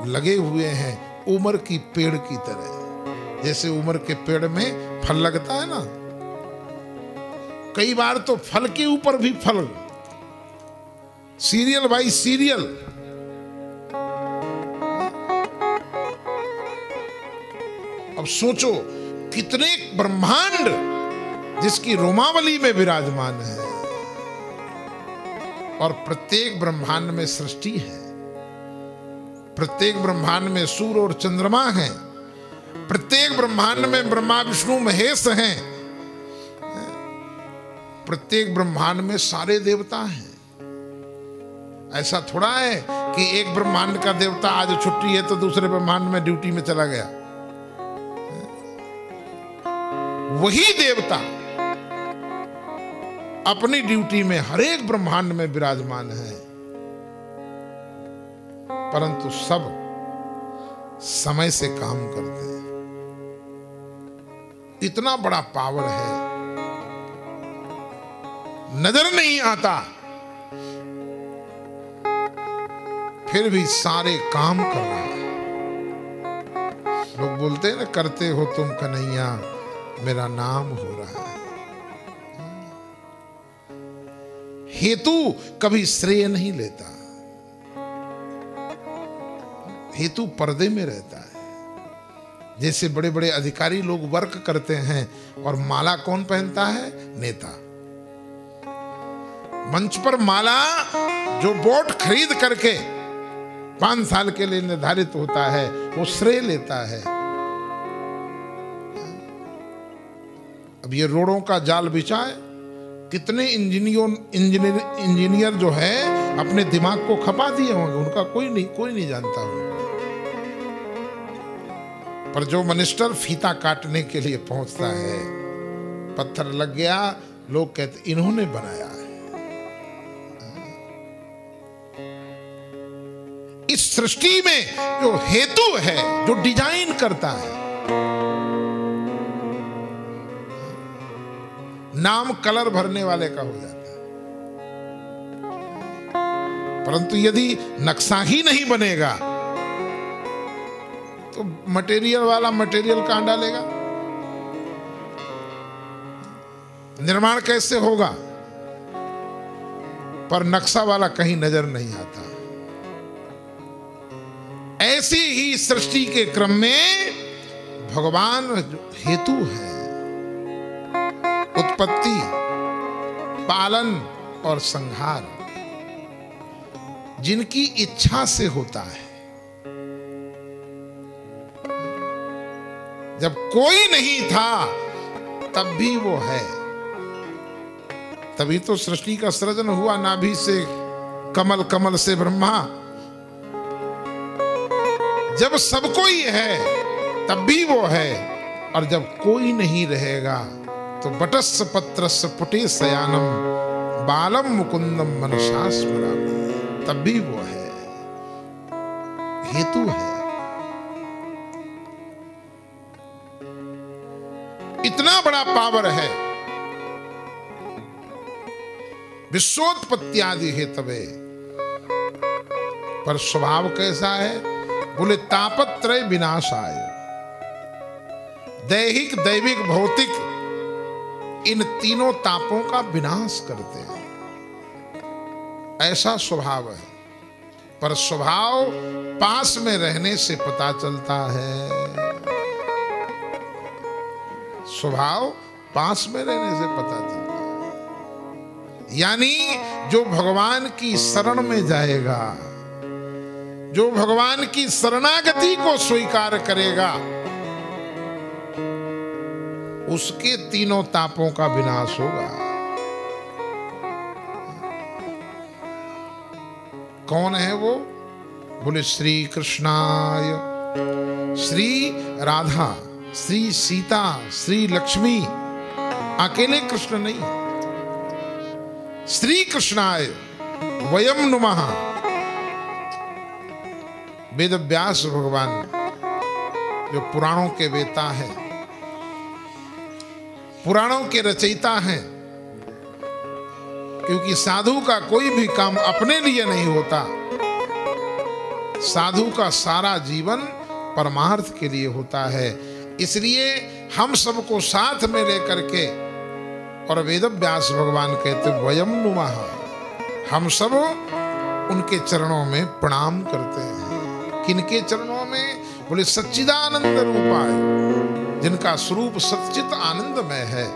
लगे हुए हैं, उम्र की पेड़ की तरह। जैसे उम्र के पेड़ में फल लगता है ना, कई बार तो फल के ऊपर भी फल, सीरियल बाई सीरियल। अब सोचो कितने ब्रह्मांड जिसकी रोमावली में विराजमान है, और प्रत्येक ब्रह्मांड में सृष्टि है। प्रत्येक ब्रह्मांड में सूर्य और चंद्रमा हैं। प्रत्येक ब्रह्मांड में ब्रह्मा विष्णु महेश हैं। प्रत्येक ब्रह्मांड में सारे देवता हैं। ऐसा थोड़ा है कि एक ब्रह्मांड का देवता आज छुट्टी है तो दूसरे ब्रह्मांड में ड्यूटी में चला गया। वही देवता अपनी ड्यूटी में हर एक ब्रह्मांड में विराजमान है, परंतु सब समय से काम करते हैं। इतना बड़ा पावर है, नजर नहीं आता, फिर भी सारे काम कर रहा है। लोग बोलते हैं ना, करते हो तुम कन्हैया, मेरा नाम हो रहा है। हेतु कभी श्रेय नहीं लेता, हेतु पर्दे में रहता है। जैसे बड़े बड़े अधिकारी लोग वर्क करते हैं और माला कौन पहनता है? नेता। मंच पर माला जो बोट खरीद करके 5 साल के लिए निर्धारित होता है, वो श्रेय लेता है। अब ये रोडों का जाल बिछाए, कितने इंजीनियर जो है अपने दिमाग को खपा दिए होंगे, उनका कोई नहीं जानता होगा। पर जो मिनिस्टर फीता काटने के लिए पहुंचता है, पत्थर लग गया, लोग कहते इन्होंने बनाया है। इस सृष्टि में जो हेतु है, जो डिजाइन करता है, नाम कलर भरने वाले का हो जाता है। परंतु यदि नक्शा ही नहीं बनेगा तो मटेरियल वाला मटेरियल कहां डालेगा? निर्माण कैसे होगा? पर नक्शा वाला कहीं नजर नहीं आता। ऐसी ही सृष्टि के क्रम में भगवान हेतु है, उत्पत्ति, पालन और संहार, जिनकी इच्छा से होता है। जब कोई नहीं था तब भी वो है। तभी तो सृष्टि का सृजन हुआ, नाभि से कमल, कमल से ब्रह्मा। जब सब कोई है तब भी वो है, और जब कोई नहीं रहेगा तो बटस्स पत्रस्स पुटे शयानम बालम मुकुंदम मनसा स्मरामि, तब भी वो है, हेतु है। इतना बड़ा पावर है। विश्वोत्पत्त्यादि हेतवे, पर स्वभाव कैसा है? बोले तापत्रय विनाशाय, दैहिक, दैविक, भौतिक, इन तीनों तापों का विनाश करते हैं, ऐसा स्वभाव है। पर स्वभाव पास में रहने से पता चलता है। स्वभाव पास में रहने से पता चलता है। यानी जो भगवान की शरण में जाएगा, जो भगवान की शरणागति को स्वीकार करेगा, उसके तीनों तापों का विनाश होगा। कौन है वो? बोले श्री कृष्णाय, श्री राधा, श्री सीता, श्री लक्ष्मी, अकेले कृष्ण नहीं। श्री कृष्णाय वयम नुमः। वेद व्यास भगवान जो पुराणों के वेता हैं, पुराणों के रचयिता हैं, क्योंकि साधु का कोई भी काम अपने लिए नहीं होता। साधु का सारा जीवन परमार्थ के लिए होता है। इसलिए हम सबको साथ में लेकर के, और वेद व्यास भगवान कहते वयम नुमः, हम सब उनके चरणों में प्रणाम करते हैं। किनके चरणों में? बोले सच्चिदानंद रूपाय, जिनका स्वरूप सच्चित आनंदमय है।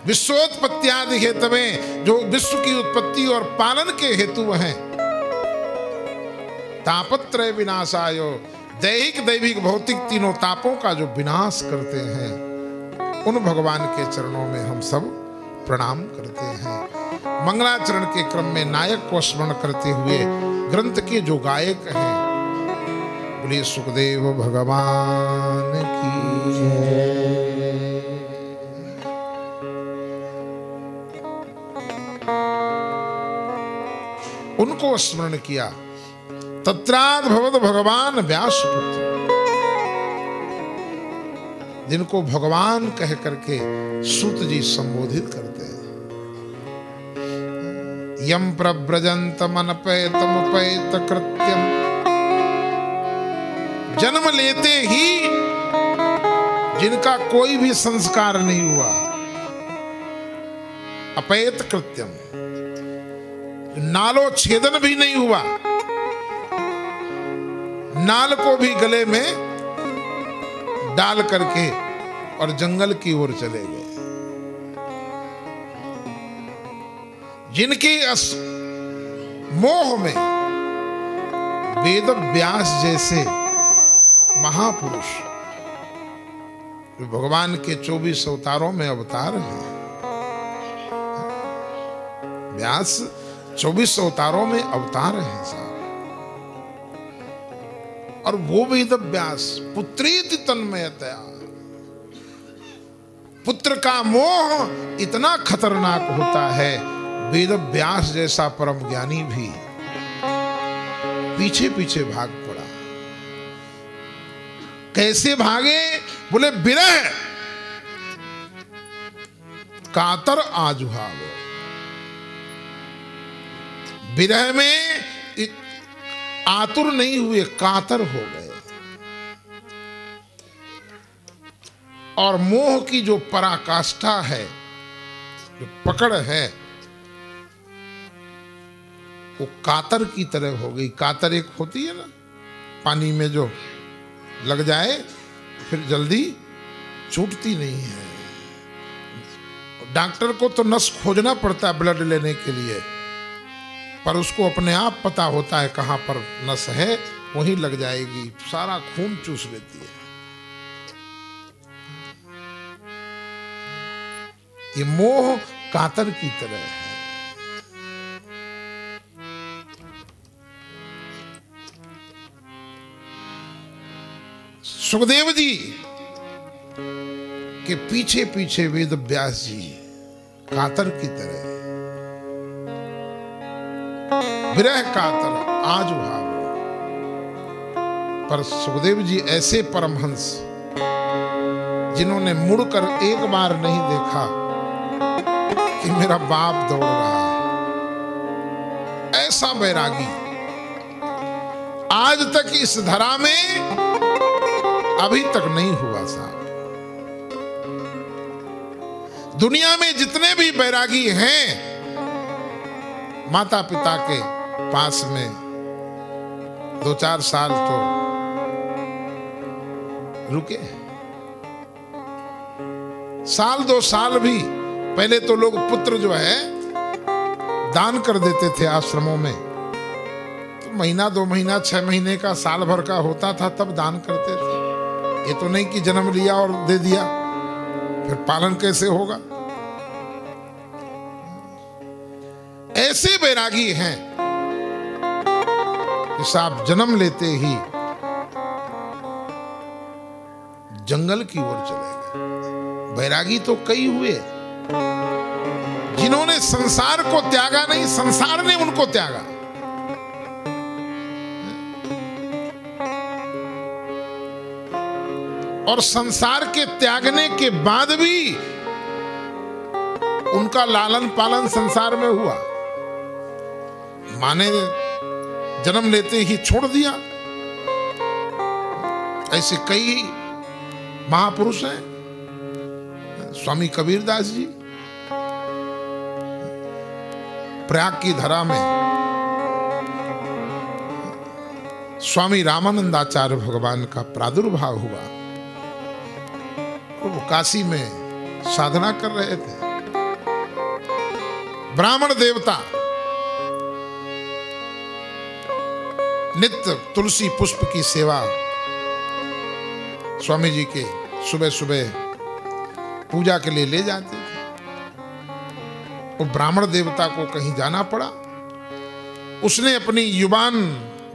विश्वोत्पत्त्यादि हेतवे, जो विश्व की उत्पत्ति और पालन के हेतु हैं। तापत्रय विनाशाय, दैहिक, दैविक, भौतिक, तीनों तापों का जो विनाश करते हैं, उन भगवान के चरणों में हम सब प्रणाम करते हैं। मंगलाचरण के क्रम में नायक को स्मरण करते हुए ग्रंथ के जो गायक हैं, बोलिए सुखदेव भगवान की जय। उनको स्मरण किया। तत्राद भवद भगवान व्यासपुत्र, जिनको भगवान कह करके सूत जी संबोधित करते हैं। यम प्रव्रजंत मनपैतमुपैत कृत्यम, जन्म लेते ही जिनका कोई भी संस्कार नहीं हुआ, अपैत कृत्यम, नालो छेदन भी नहीं हुआ, नाल को भी गले में डाल करके और जंगल की ओर चले गए। जिनकी मोह में वेद व्यास जैसे महापुरुष जो भगवान के 24 अवतारों में अवतार हैं। व्यास 24 अवतारों में अवतार हैं साहब। और वो वेद व्यास पुत्रेति तन्मयतया, पुत्र का मोह इतना खतरनाक होता है, वेद व्यास जैसा परम ज्ञानी भी पीछे पीछे भाग पड़ा। कैसे भागे? बोले विरह कातर आजुहाव, विरह में आतुर नहीं हुए, कातर हो गए। और मोह की जो पराकाष्ठा है, जो पकड़ है, वो कातर की तरह हो गई। कातर एक होती है ना, पानी में जो लग जाए फिर जल्दी छूटती नहीं है। डॉक्टर को तो नस खोजना पड़ता है ब्लड लेने के लिए, पर उसको अपने आप पता होता है कहां पर नस है, वहीं लग जाएगी, सारा खून चूस लेती है। ये मोह कातर की तरह है। सुखदेव जी के पीछे पीछे वेद व्यास जी कातर की तरह, विरह कातर आजुहाव। पर सुखदेव जी ऐसे परमहंस जिन्होंने मुड़कर एक बार नहीं देखा कि मेरा बाप दौड़ रहा है, ऐसा बैरागी आज तक इस धरा में अभी तक नहीं हुआ साहब। दुनिया में जितने भी बैरागी हैं, माता पिता के पास में 2-4 साल तो रुके, साल 2 साल भी। पहले तो लोग पुत्र जो है दान कर देते थे आश्रमों में, तो महीना 2 महीना 6 महीने का साल भर का होता था तब दान करते थे। ये तो नहीं कि जन्म लिया और दे दिया, फिर पालन कैसे होगा। ऐसे बैरागी हैं कि साहब जन्म लेते ही जंगल की ओर चले गए। बैरागी तो कई हुए जिन्होंने संसार को त्यागा नहीं, संसार ने उनको त्यागा। और संसार के त्यागने के बाद भी उनका लालन पालन संसार में हुआ। माँ ने जन्म लेते ही छोड़ दिया। ऐसे कई महापुरुष हैं। स्वामी कबीरदास जी प्रयाग की धरा में, स्वामी रामानंदाचार्य भगवान का प्रादुर्भाव हुआ। वो काशी में साधना कर रहे थे। ब्राह्मण देवता नित्य तुलसी पुष्प की सेवा स्वामी जी के सुबह सुबह पूजा के लिए ले जाते थे। वो ब्राह्मण देवता को कहीं जाना पड़ा। उसने अपनी युवान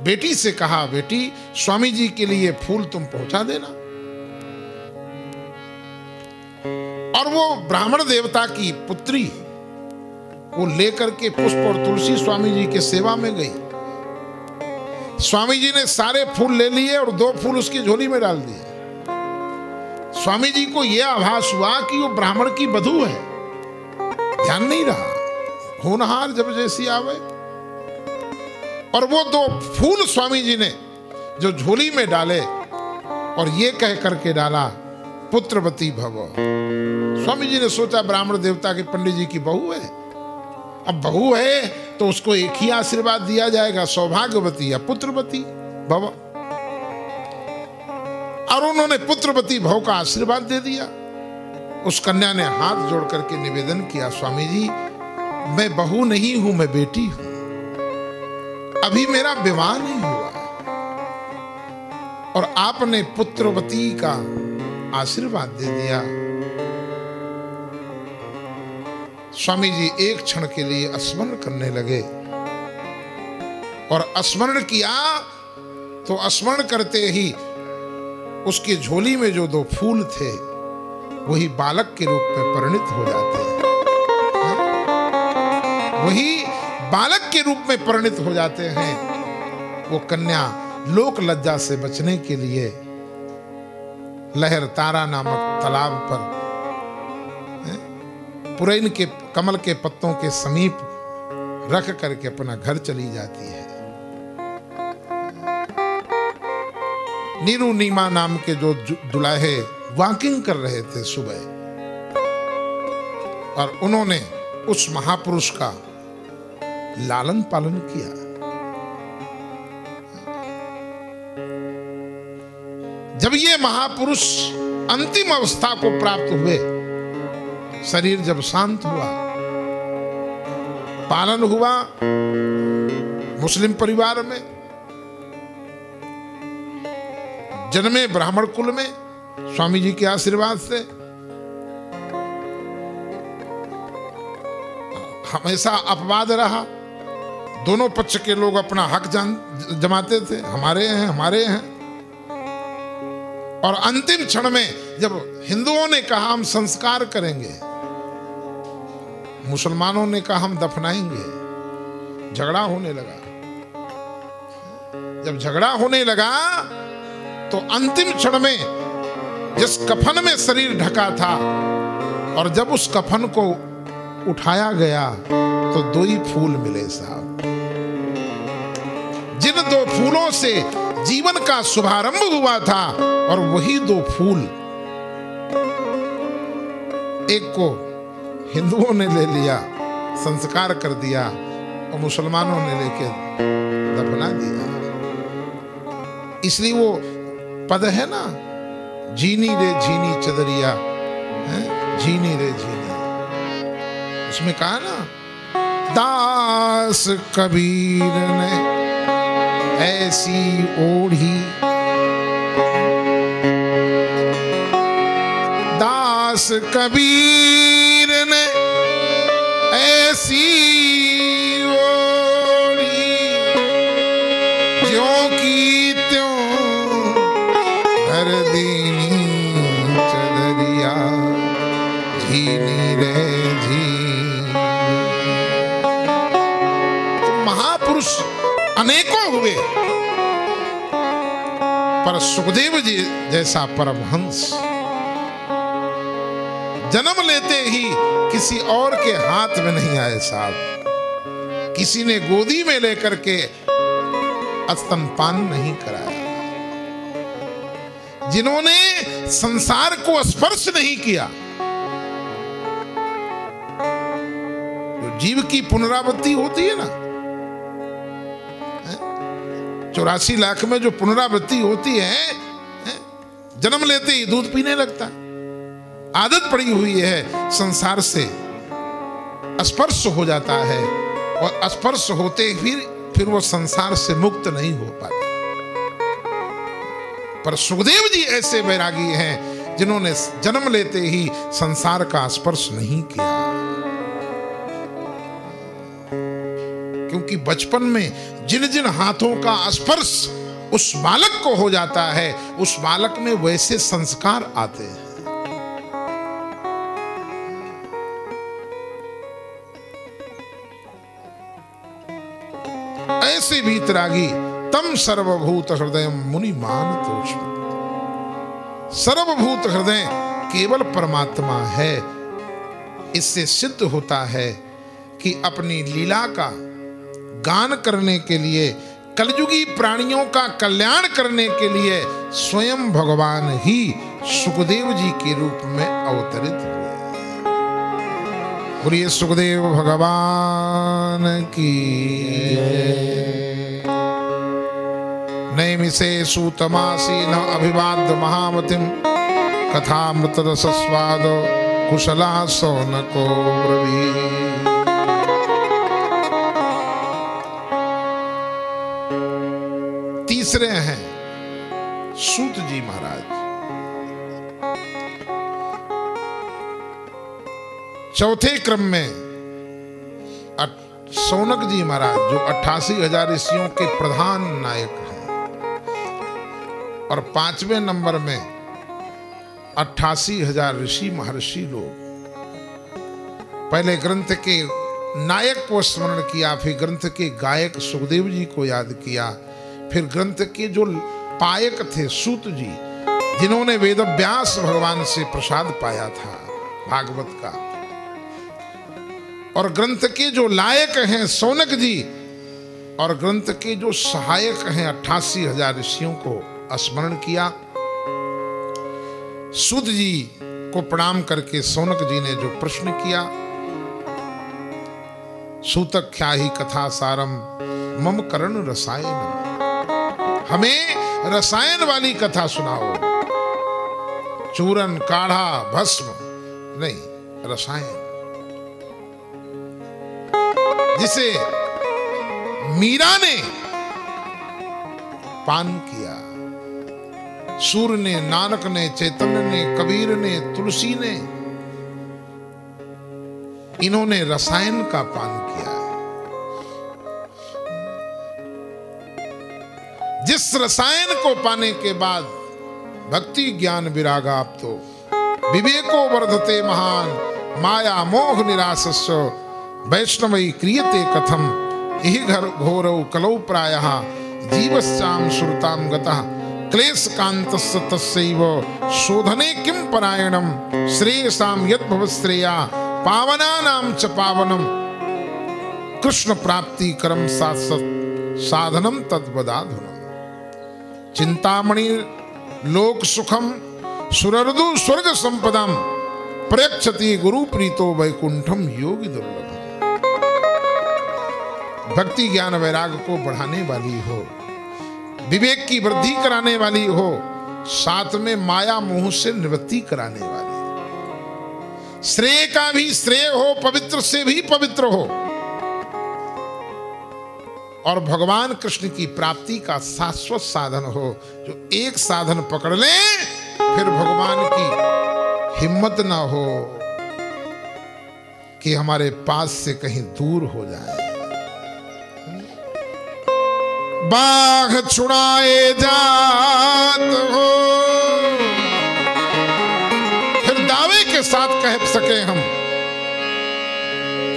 बेटी से कहा, बेटी स्वामी जी के लिए फूल तुम पहुंचा देना। और वो ब्राह्मण देवता की पुत्री वो लेकर के पुष्प और तुलसी स्वामी जी के सेवा में गई। स्वामी जी ने सारे फूल ले लिए और 2 फूल उसकी झोली में डाल दिए। स्वामी जी को यह आभास हुआ कि वो ब्राह्मण की वधू है। ध्यान नहीं रहा, होनहार जब जैसी आवे। और वो 2 फूल स्वामी जी ने जो झोली में डाले और ये कह करके डाला, पुत्रवती भव। स्वामी जी ने सोचा ब्राह्मण देवता के पंडित जी की बहू है, अब बहू है तो उसको एक ही आशीर्वाद दिया जाएगा, सौभाग्यवती या पुत्रवती भव। और उन्होंने पुत्रवती भव का आशीर्वाद दे दिया। उस कन्या ने हाथ जोड़ करके निवेदन किया, स्वामी जी मैं बहू नहीं हूं, मैं बेटी हूं, अभी मेरा विवाह नहीं हुआ। और आपने पुत्रवती का आशीर्वाद दे दिया। स्वामी जी एक क्षण के लिए स्मरण करने लगे और स्मरण किया तो स्मरण करते ही उसकी झोली में जो 2 फूल थे वही बालक के रूप में परिणित हो जाते हैं। वही बालक के रूप में परिणित हो जाते हैं। वो कन्या लोक लज्जा से बचने के लिए लहर तारा नामक तालाब पर पुरैन के कमल के पत्तों के समीप रख करके अपना घर चली जाती है। नीरू नीमा नाम के जो दुल्हे वॉकिंग कर रहे थे सुबह, और उन्होंने उस महापुरुष का लालन पालन किया। जब ये महापुरुष अंतिम अवस्था को प्राप्त हुए, शरीर जब शांत हुआ, पालन हुआ मुस्लिम परिवार में, जन्मे ब्राह्मण कुल में स्वामी जी के आशीर्वाद से, हमेशा अपवाद रहा। दोनों पक्ष के लोग अपना हक जमाते थे, हमारे हैं हमारे हैं। और अंतिम क्षण में जब हिंदुओं ने कहा हम संस्कार करेंगे, मुसलमानों ने कहा हम दफनाएंगे, झगड़ा होने लगा। जब झगड़ा होने लगा तो अंतिम क्षण में जिस कफन में शरीर ढका था, और जब उस कफन को उठाया गया तो 2 ही फूल मिले साहब। जिन 2 फूलों से जीवन का शुभारंभ हुआ था, और वही 2 फूल, एक को हिंदुओं ने ले लिया, संस्कार कर दिया, और मुसलमानों ने लेके दफना दिया। इसलिए वो पद है ना, जीनी रे जीनी चदरिया, जीनी रे जीनी, उसमें कहा ना, दास कबीर ने ऐसी ओढ़ी, दास कबीर ने ऐसी ओढ़ी, ज्यों की त्यों कर दीनी चदरिया, झीनी रे झीनी। तो महापुरुष अनेकों हुए, पर सुखदेव जी जैसा परमहंस जन्म लेते ही किसी और के हाथ में नहीं आए साहब। किसी ने गोदी में लेकर के स्तनपान नहीं कराया, जिन्होंने संसार को स्पर्श नहीं किया। जो जीव की पुनरावृत्ति होती है ना, 84 लाख में जो पुनरावृत्ति होती है, जन्म लेते ही दूध पीने लगता, आदत पड़ी हुई है, संसार से स्पर्श हो जाता है, और स्पर्श होते फिर वो संसार से मुक्त नहीं हो पाता। पर सुखदेव जी ऐसे वैरागी हैं जिन्होंने जन्म लेते ही संसार का स्पर्श नहीं किया, क्योंकि बचपन में जिन जिन हाथों का स्पर्श उस बालक को हो जाता है, उस बालक में वैसे संस्कार आते हैं। ऐसे भीतरागी तम सर्वभूत हृदय मुनि मानतोषि। सर्वभूत हृदय केवल परमात्मा है। इससे सिद्ध होता है कि अपनी लीला का गान करने के लिए, कलयुगी प्राणियों का कल्याण करने के लिए स्वयं भगवान ही सुखदेव जी के रूप में अवतरित हुए। बोलिए सुखदेव भगवान की नैमिषे सूतमासी न अभिवाद्य महामतिम कथामृत रसस्वाद कुशला सौनको ब्रवी। तीसरे हैं सूत जी महाराज। चौथे क्रम में सौनक जी महाराज जो 88,000 ऋषियों के प्रधान नायक हैं, और 5वें नंबर में 88,000 ऋषि महर्षि लोग। पहले ग्रंथ के नायक को स्मरण किया, फिर ग्रंथ के गायक सुखदेव जी को याद किया, फिर ग्रंथ के जो पायक थे सूत जी, जिन्होंने वेद व्यास भगवान से प्रसाद पाया था भागवत का, और ग्रंथ के जो लायक हैं सौनक जी, और ग्रंथ के जो सहायक हैं 88,000 ऋषियों को स्मरण किया। सूत जी को प्रणाम करके सौनक जी ने जो प्रश्न किया, सूतक क्या ही कथा सारम मम करण रसायन, हमें रसायन वाली कथा सुनाओ। चूरन काढ़ा भस्म नहीं, रसायन, जिसे मीरा ने पान किया, सूर्य ने, नानक ने, चैतन्य ने, कबीर ने, तुलसी ने, इन्होंने रसायन का पान किया। जिस रसायन को पाने के बाद भक्ति ज्ञान विरागाप तो विवेको वर्धते महान माया मोह निरासस्य वैष्णवई क्रियते कथम इहि घर घोरौ कलौ प्रायः जीवस्याम श्रुताम गतः क्लेश कांतस्य तस्यैव शोधने किम परायणम श्रेयसाम यद् भवश्रेया पावनानां च पावनम कृष्ण प्राप्ति करम साधनम तद्वदाधुनम चिंतामणि लोक सुखम सुरर्दु स्वर्ग संपदम प्रयच्छति गुरु प्रीतो वैकुंठम योगी दुर्लभम। भक्ति ज्ञान वैराग को बढ़ाने वाली हो, विवेक की वृद्धि कराने वाली हो, साथ में माया मोह से निवृत्ति कराने वाली, श्रेय का भी श्रेय हो, पवित्र से भी पवित्र हो, और भगवान कृष्ण की प्राप्ति का शाश्वत साधन हो। जो एक साधन पकड़ ले फिर भगवान की हिम्मत ना हो कि हमारे पास से कहीं दूर हो जाए। बाघ छुड़ाए जात हो, फिर दावे के साथ कह सके हम,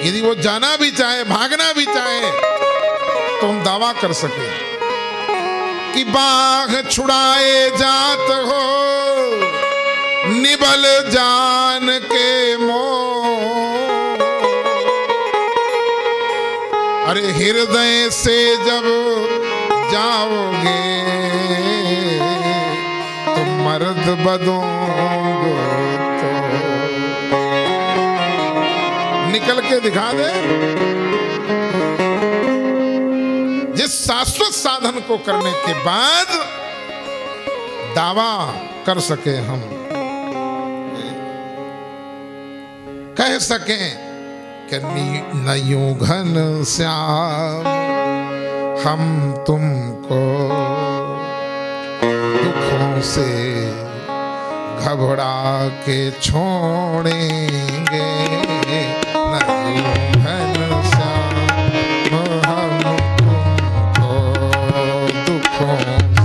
यदि वो जाना भी चाहे, भागना भी चाहे, तो हम दावा कर सके कि बाघ छुड़ाए जात हो निबल जान के मोह। अरे हृदय से जब जाओगे तो मर्द बदोगे तो निकल के दिखा दे। जिस शाश्वत साधन को करने के बाद दावा कर सके, हम कह सकें कि नयूं घन श्याम हम तुमको दुखों से घबरा के छोड़ेंगे। नयूं घन श्याम हम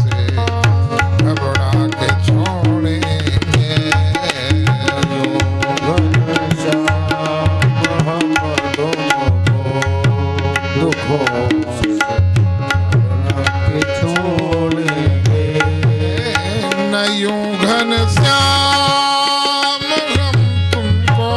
से घबरा के छोड़ेंगे। हम दुखों से के छोड़ेंगे। नयूं घन श्याम हम तुमको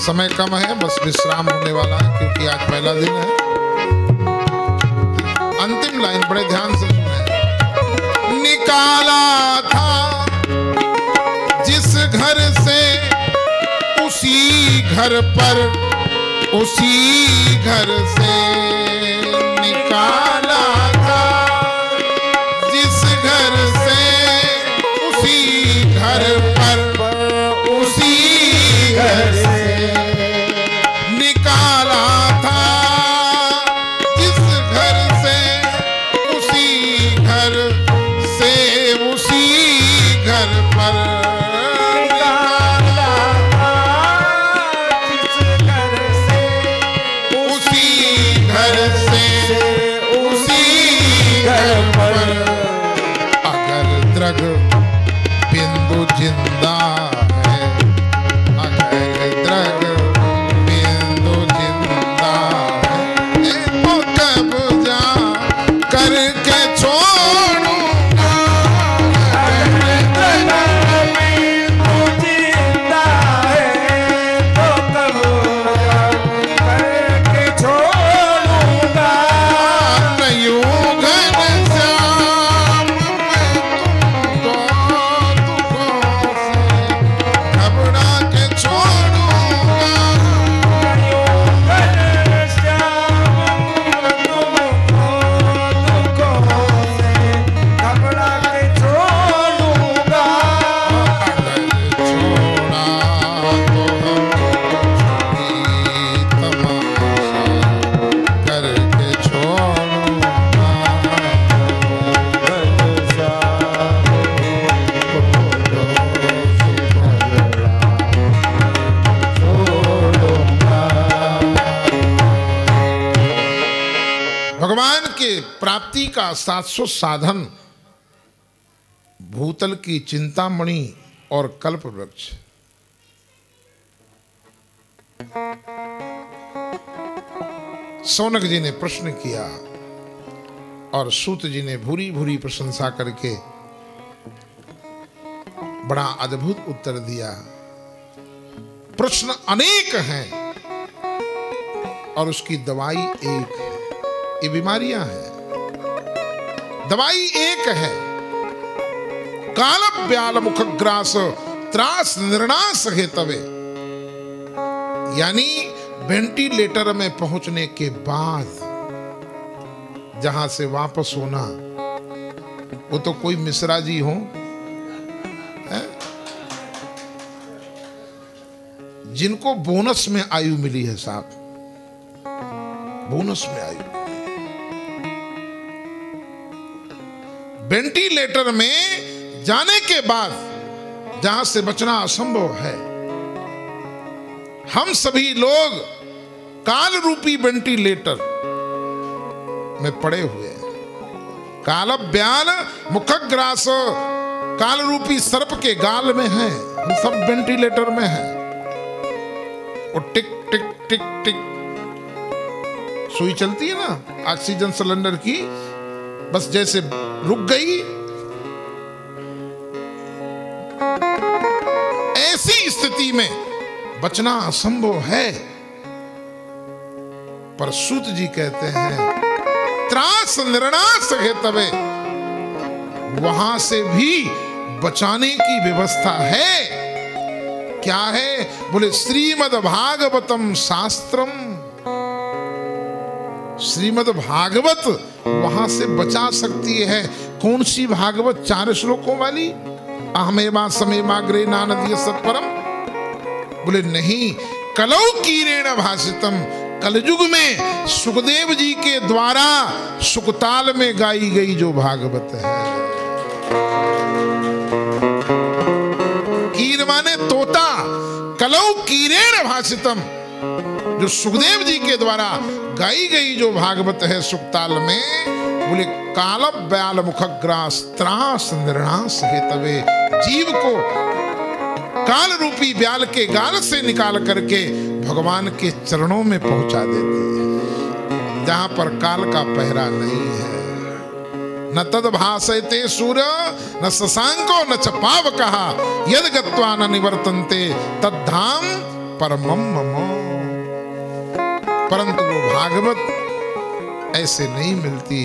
समय कम है, बस विश्राम होने वाला है क्योंकि आज पहला दिन है। अंतिम लाइन बड़े ध्यान से सुने। निकाला था जिस घर से उसी घर पर, उसी घर से निकाला था, जिस घर से उसी घर पर, उसी घर से निकाला था, जिस घर से उसी घर से, उसी घर पर निकाला था, जिस घर से उसी घर से, उसी घर पर। अगर द्रग बिंदु जिंदा है, अगर द्रग बिंदु जिंदा है, तो कब्जा करके छोड़ूंगा। अगर द्रग बिंदु जिंदा है, तो कब्जा करके छोड़ूंगा। नहीं घनश्याम मैं तुमको घबरा के छोड़ूंगा। घबरा के छोड़ूंगा। अगर छोड़ा तो हम करके छोड़ूंगा। भगवान के प्राप्ति का 700 साधन भूतल की चिंतामणि और कल्प वृक्ष। सौनक जी ने प्रश्न किया और सूत जी ने भूरी भूरी प्रशंसा करके बड़ा अद्भुत उत्तर दिया। प्रश्न अनेक हैं और उसकी दवाई एक है। ये बीमारियां हैं, दवाई एक है। काल ब्याल मुखग्रास त्रास निर्णास हेतवे, यानी वेंटिलेटर में पहुंचने के बाद जहां से वापस होना, वो तो कोई मिश्रा जी हो, जिनको बोनस में आयु मिली है साहब, बोनस में आयु। वेंटिलेटर में जाने के बाद जहां से बचना असंभव है। हम सभी लोग काल रूपी वेंटिलेटर में पड़े हुए हैं। काल ब्याल मुखग्रास, काल रूपी सर्प के गाल में है। हम सब वेंटिलेटर में हैं। वो टिक टिक टिक टिक सुई चलती है ना ऑक्सीजन सिलेंडर की, बस जैसे रुक गई, ऐसी स्थिति में बचना असंभव है। पर सूत जी कहते हैं त्रास निर्णास हेतवे, वहां से भी बचाने की व्यवस्था है। क्या है? बोले श्रीमद् भागवतम शास्त्रम। श्रीमद् भागवत वहां से बचा सकती है। कौन सी भागवत? 4 श्लोकों वाली, अहमेवा समेमाग्रे नानदीय सत्परम। बोले नहीं, कलौ कीरेण भाषितम, कलयुग में सुखदेव जी के द्वारा सुखताल में गाई गई जो भागवत है। कीर माने तोता, कलौ कीरेण भाषितम, जो सुखदेव जी के द्वारा गाई गई जो भागवत है सुखताल में। बोले काल ब्याल मुखग्रास त्रास निर्णास हेतवे, जीव को काल रूपी ब्याल के गाल से निकाल करके भगवान के चरणों में पहुंचा देती है, जहां पर काल का पहरा नहीं है। न तद भासयते सूर्य न शशांको न च पावकः, यद गत्वा न निवर्तन्ते तद्धाम परमम मम। परंतु वो भागवत ऐसे नहीं मिलती।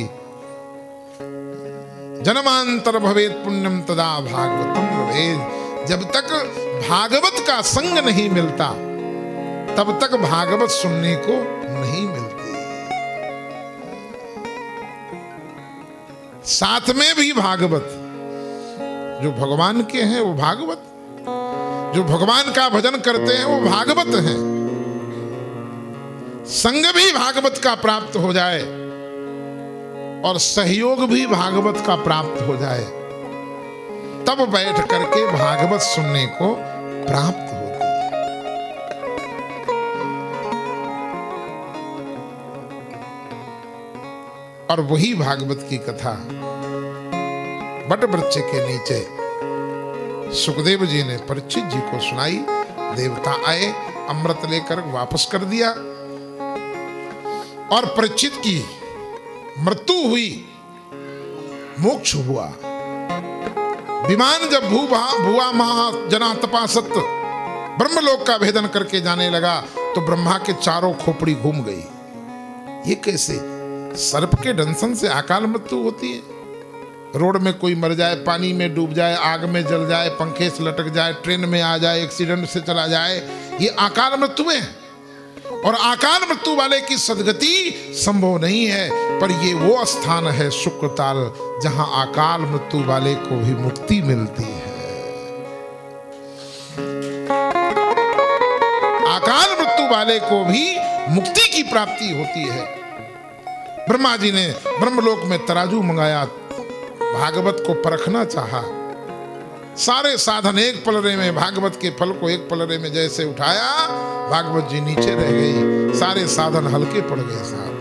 जन्मांतर भवेत पुण्यम तदा भागवतम भवेत। जब तक भागवत का संग नहीं मिलता तब तक भागवत सुनने को नहीं मिलती। साथ में भी भागवत, जो भगवान के हैं वो भागवत, जो भगवान का भजन करते हैं वो भागवत हैं। संग भी भागवत का प्राप्त हो जाए और सहयोग भी भागवत का प्राप्त हो जाए, तब बैठ करके भागवत सुनने को प्राप्त होती है। और वही भागवत की कथा बट वृक्ष के नीचे सुखदेव जी ने परीक्षित जी को सुनाई। देवता आए, अमृत लेकर वापस कर दिया और परीक्षित की मृत्यु हुई, मोक्ष हुआ। विमान जब भुआ महा जना तपासत, ब्रह्मलोक का भेदन करके जाने लगा तो ब्रह्मा के चारों खोपड़ी घूम गई। ये कैसे? सर्प के दंशन से अकाल मृत्यु होती है। रोड में कोई मर जाए, पानी में डूब जाए, आग में जल जाए, पंखे से लटक जाए, ट्रेन में आ जाए, एक्सीडेंट से चला जाए, ये अकाल मृत्यु है। और अकाल मृत्यु वाले की सदगति संभव नहीं है, पर ये वो स्थान है शुक्रताल जहां अकाल मृत्यु वाले को भी मुक्ति मिलती है। अकाल मृत्यु वाले को भी मुक्ति की प्राप्ति होती है। ब्रह्मा जी ने ब्रह्मलोक में तराजू मंगाया, भागवत को परखना चाहा। सारे साधन एक पलरे में, भागवत के फल को एक पलरे में जैसे उठाया, भागवत जी नीचे रह गई, सारे साधन हल्के पड़ गए साहब।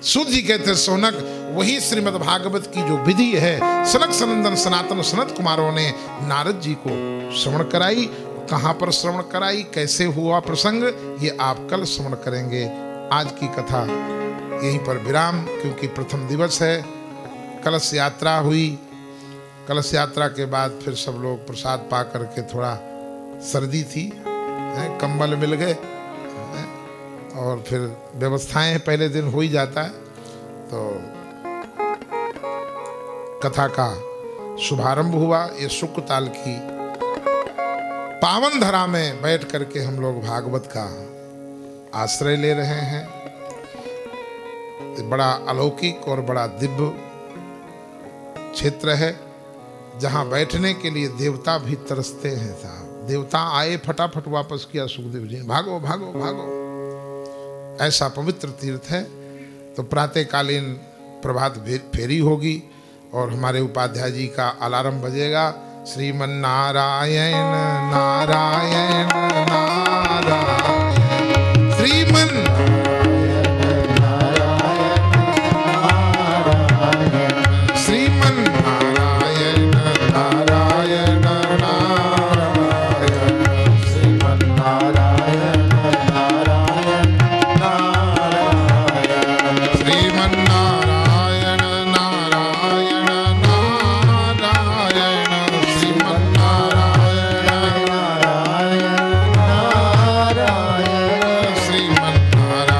सूत जी कहते सोनक, वही श्रीमद् भागवत की जो विधि है सनक सनंदन सनातन सनत कुमारों ने नारद जी को श्रवण कराई। कहां पर श्रवण कराई, कैसे हुआ प्रसंग, ये आप कल श्रवण करेंगे। आज की कथा यहीं पर विराम, क्योंकि प्रथम दिवस है। कलश यात्रा हुई, कलश यात्रा के बाद फिर सब लोग प्रसाद पा करके, थोड़ा सर्दी थी, कंबल मिल गए, और फिर व्यवस्थाएं पहले दिन हो ही जाता है। तो कथा का शुभारंभ हुआ। ये शुक्रताल की पावन धरा में बैठ करके हम लोग भागवत का आश्रय ले रहे हैं। बड़ा अलौकिक और बड़ा दिव्य क्षेत्र है, जहां बैठने के लिए देवता भी तरसते हैं साहब। देवता आए, फटाफट वापस किया सुखदेव जी, भागो भागो भागो। ऐसा पवित्र तीर्थ है। तो प्रातःकालीन प्रभात फेरी होगी और हमारे उपाध्याय जी का अलार्म बजेगा, श्रीमन नारायण नारायण नारायण, श्रीमन श्रीमन नारायण नारायण नारायण, श्रीमन नारायण नारायण नारायण, श्रीमन नारायण नारायण नारायण, श्रीमन नारायण नारायण नारायण, श्रीमन नारायण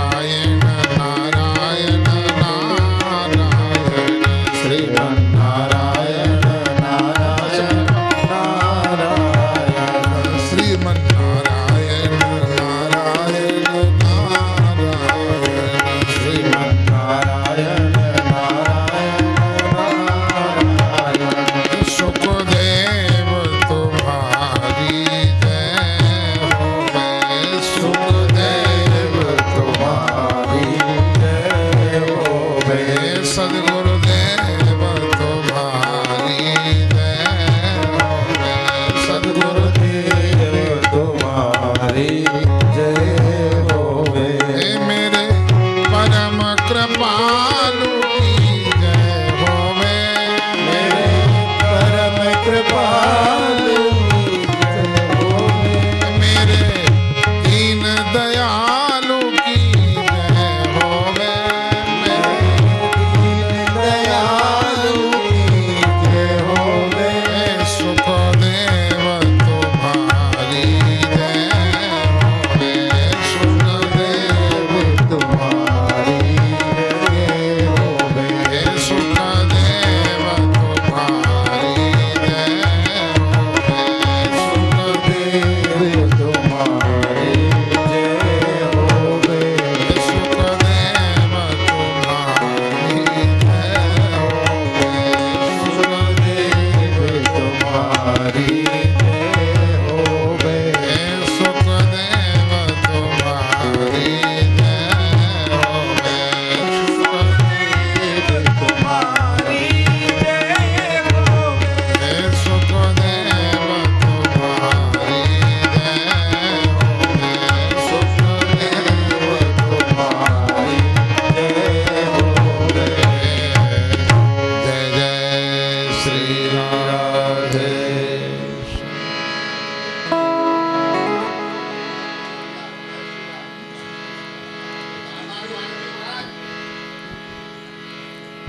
राधे।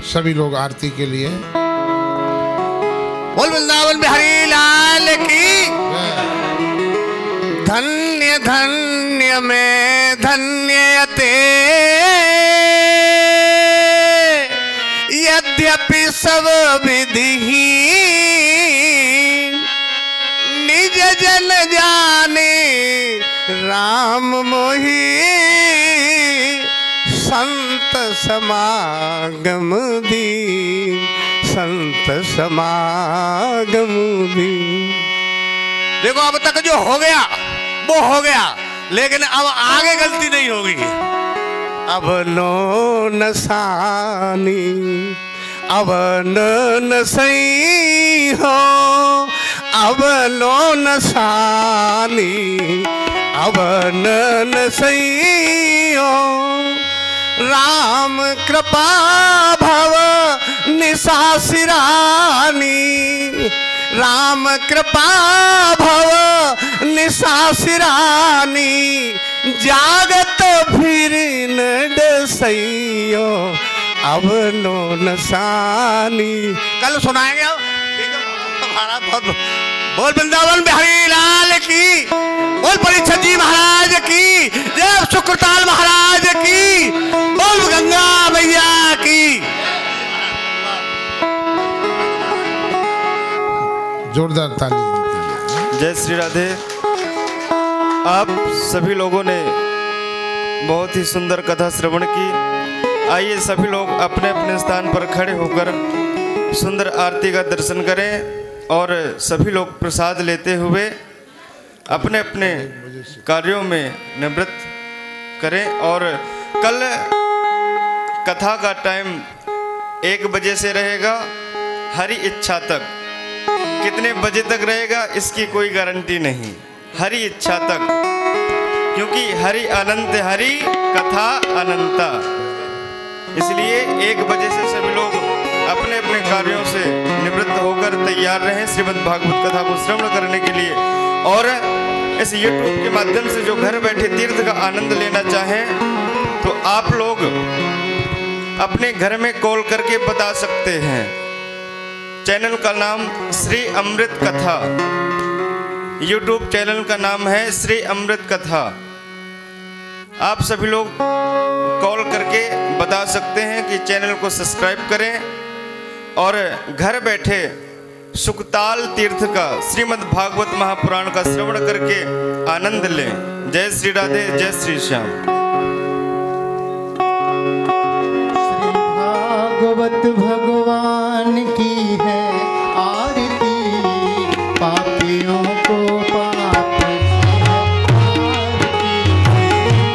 सभी लोग आरती के लिए बोल वृंदावन बिहारी लाल की। धन्य धन्य में धन्यते यद्यपि सब विधि निज जन जाने राम मोहि संत समागम दी संत समागम दी। देखो अब तक जो हो गया वो हो गया, लेकिन अब आगे गलती नहीं होगी। अब नो नसानी अब न सही हो, अब लो नसानी अब न सही हो। राम कृपा भव निशासिरानी, राम कृपा भव निशासिरानी। जागत फिर न डसइयो अब लो नसानी। कल सुनाएंगे अब, ठीक है हमारा बहुत। बोल वृंदावन बिहारी लाल की, बोल परीक्षित जी महाराज की जय, शुक्रताल महाराज की, बोल गंगा मैया की। जोरदार ताली। जय श्री राधे। आप सभी लोगों ने बहुत ही सुंदर कथा श्रवण की। आइए सभी लोग अपने अपने स्थान पर खड़े होकर सुंदर आरती का दर्शन करें और सभी लोग प्रसाद लेते हुए अपने अपने कार्यों में निवृत्त करें। और कल कथा का टाइम 1 बजे से रहेगा, हरि इच्छा तक। कितने बजे तक रहेगा इसकी कोई गारंटी नहीं, हरि इच्छा तक, क्योंकि हरि अनंत हरि कथा अनंता। इसलिए 1 बजे से सभी लोग अपने अपने कार्यों से निवृत्त होकर तैयार रहें श्रीमद् भागवत कथा को श्रवण करने के लिए। और इस YouTube के माध्यम से जो घर बैठे तीर्थ का आनंद लेना चाहें तो आप लोग अपने घर में कॉल करके बता सकते हैं। चैनल का नाम श्री अमृत कथा, YouTube चैनल का नाम है श्री अमृत कथा। आप सभी लोग कॉल करके बता सकते हैं कि चैनल को सब्सक्राइब करें और घर बैठे सुखताल तीर्थ का श्रीमद् भागवत महापुराण का श्रवण करके आनंद लें। जय श्री राधे, जय श्री श्याम। श्री भागवत भगवान की है आरती, पापियों को पाप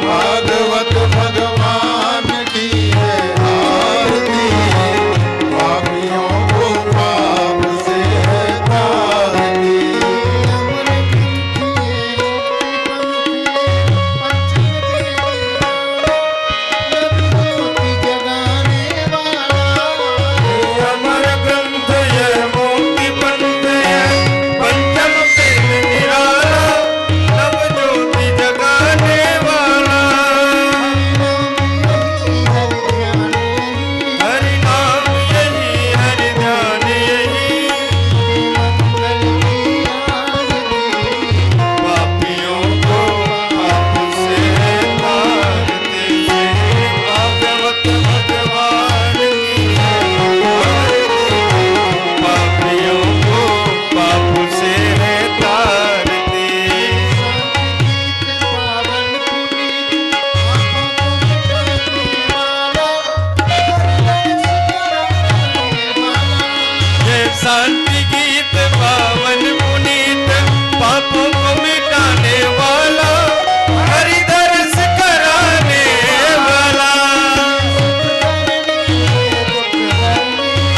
भागवत भगवान की है आरती, पापियों को पाप से है तारती। अमर ग्रंथ ये मोक्ति पंथ है, पंचम वेद निराला, नव ज्योति जगाने वाला। हरि नाम यही, हरि ध्यान यही, पापियों को पाप से तारते। भागवत भगवान की पापियों को पाप से तारते। ये शांति गीत पावन पुनीत, पापों को मिटाने वाला, हरि दर्श कराने वाला।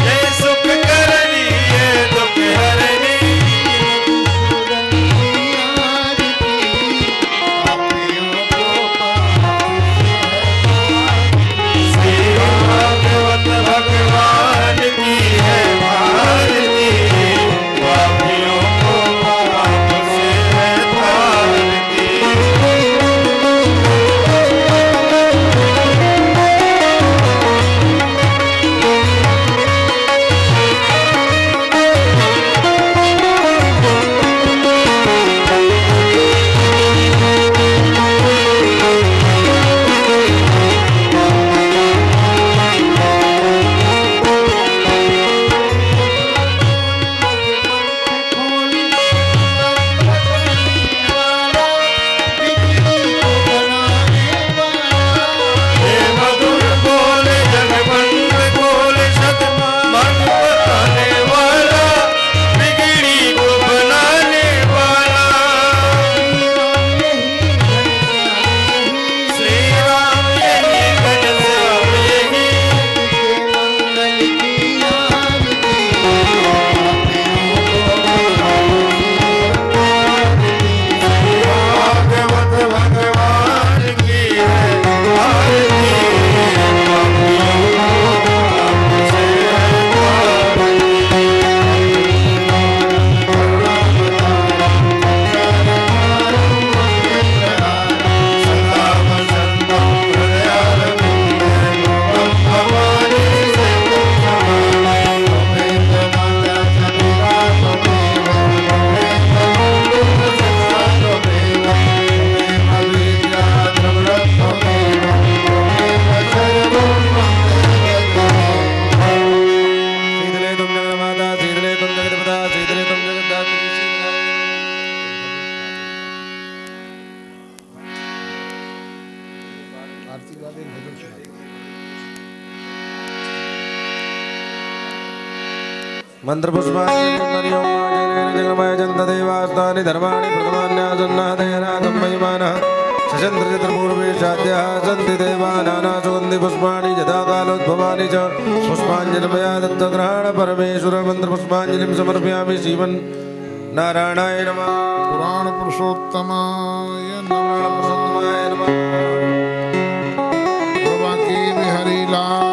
ये सुख करनी ये दुख हरनी, श्री भागवत भगवान की है भारती। मंत्रपुष्पाणि जगन्मय जन्त देवास्तानि धर्माणि प्रथमान्यासन्नादयनाथं महिमानः शचन्द्रचतुर्पूर्वे शाद्याः सन्ति देवा नाना सुगन्धि पुष्पाणि यथा कालोद्भवानि च पुष्पाञ्जलिमया दत्तग्रहण परमेश्वर मंत्रपुष्पाञ्जलिं समर्पयामि श्रीमन् नारायणाय नमः। पुराण पुरुषोत्तमाय नमः। पुरुषोत्तमाय नमः। बाबा की बिहारी लाल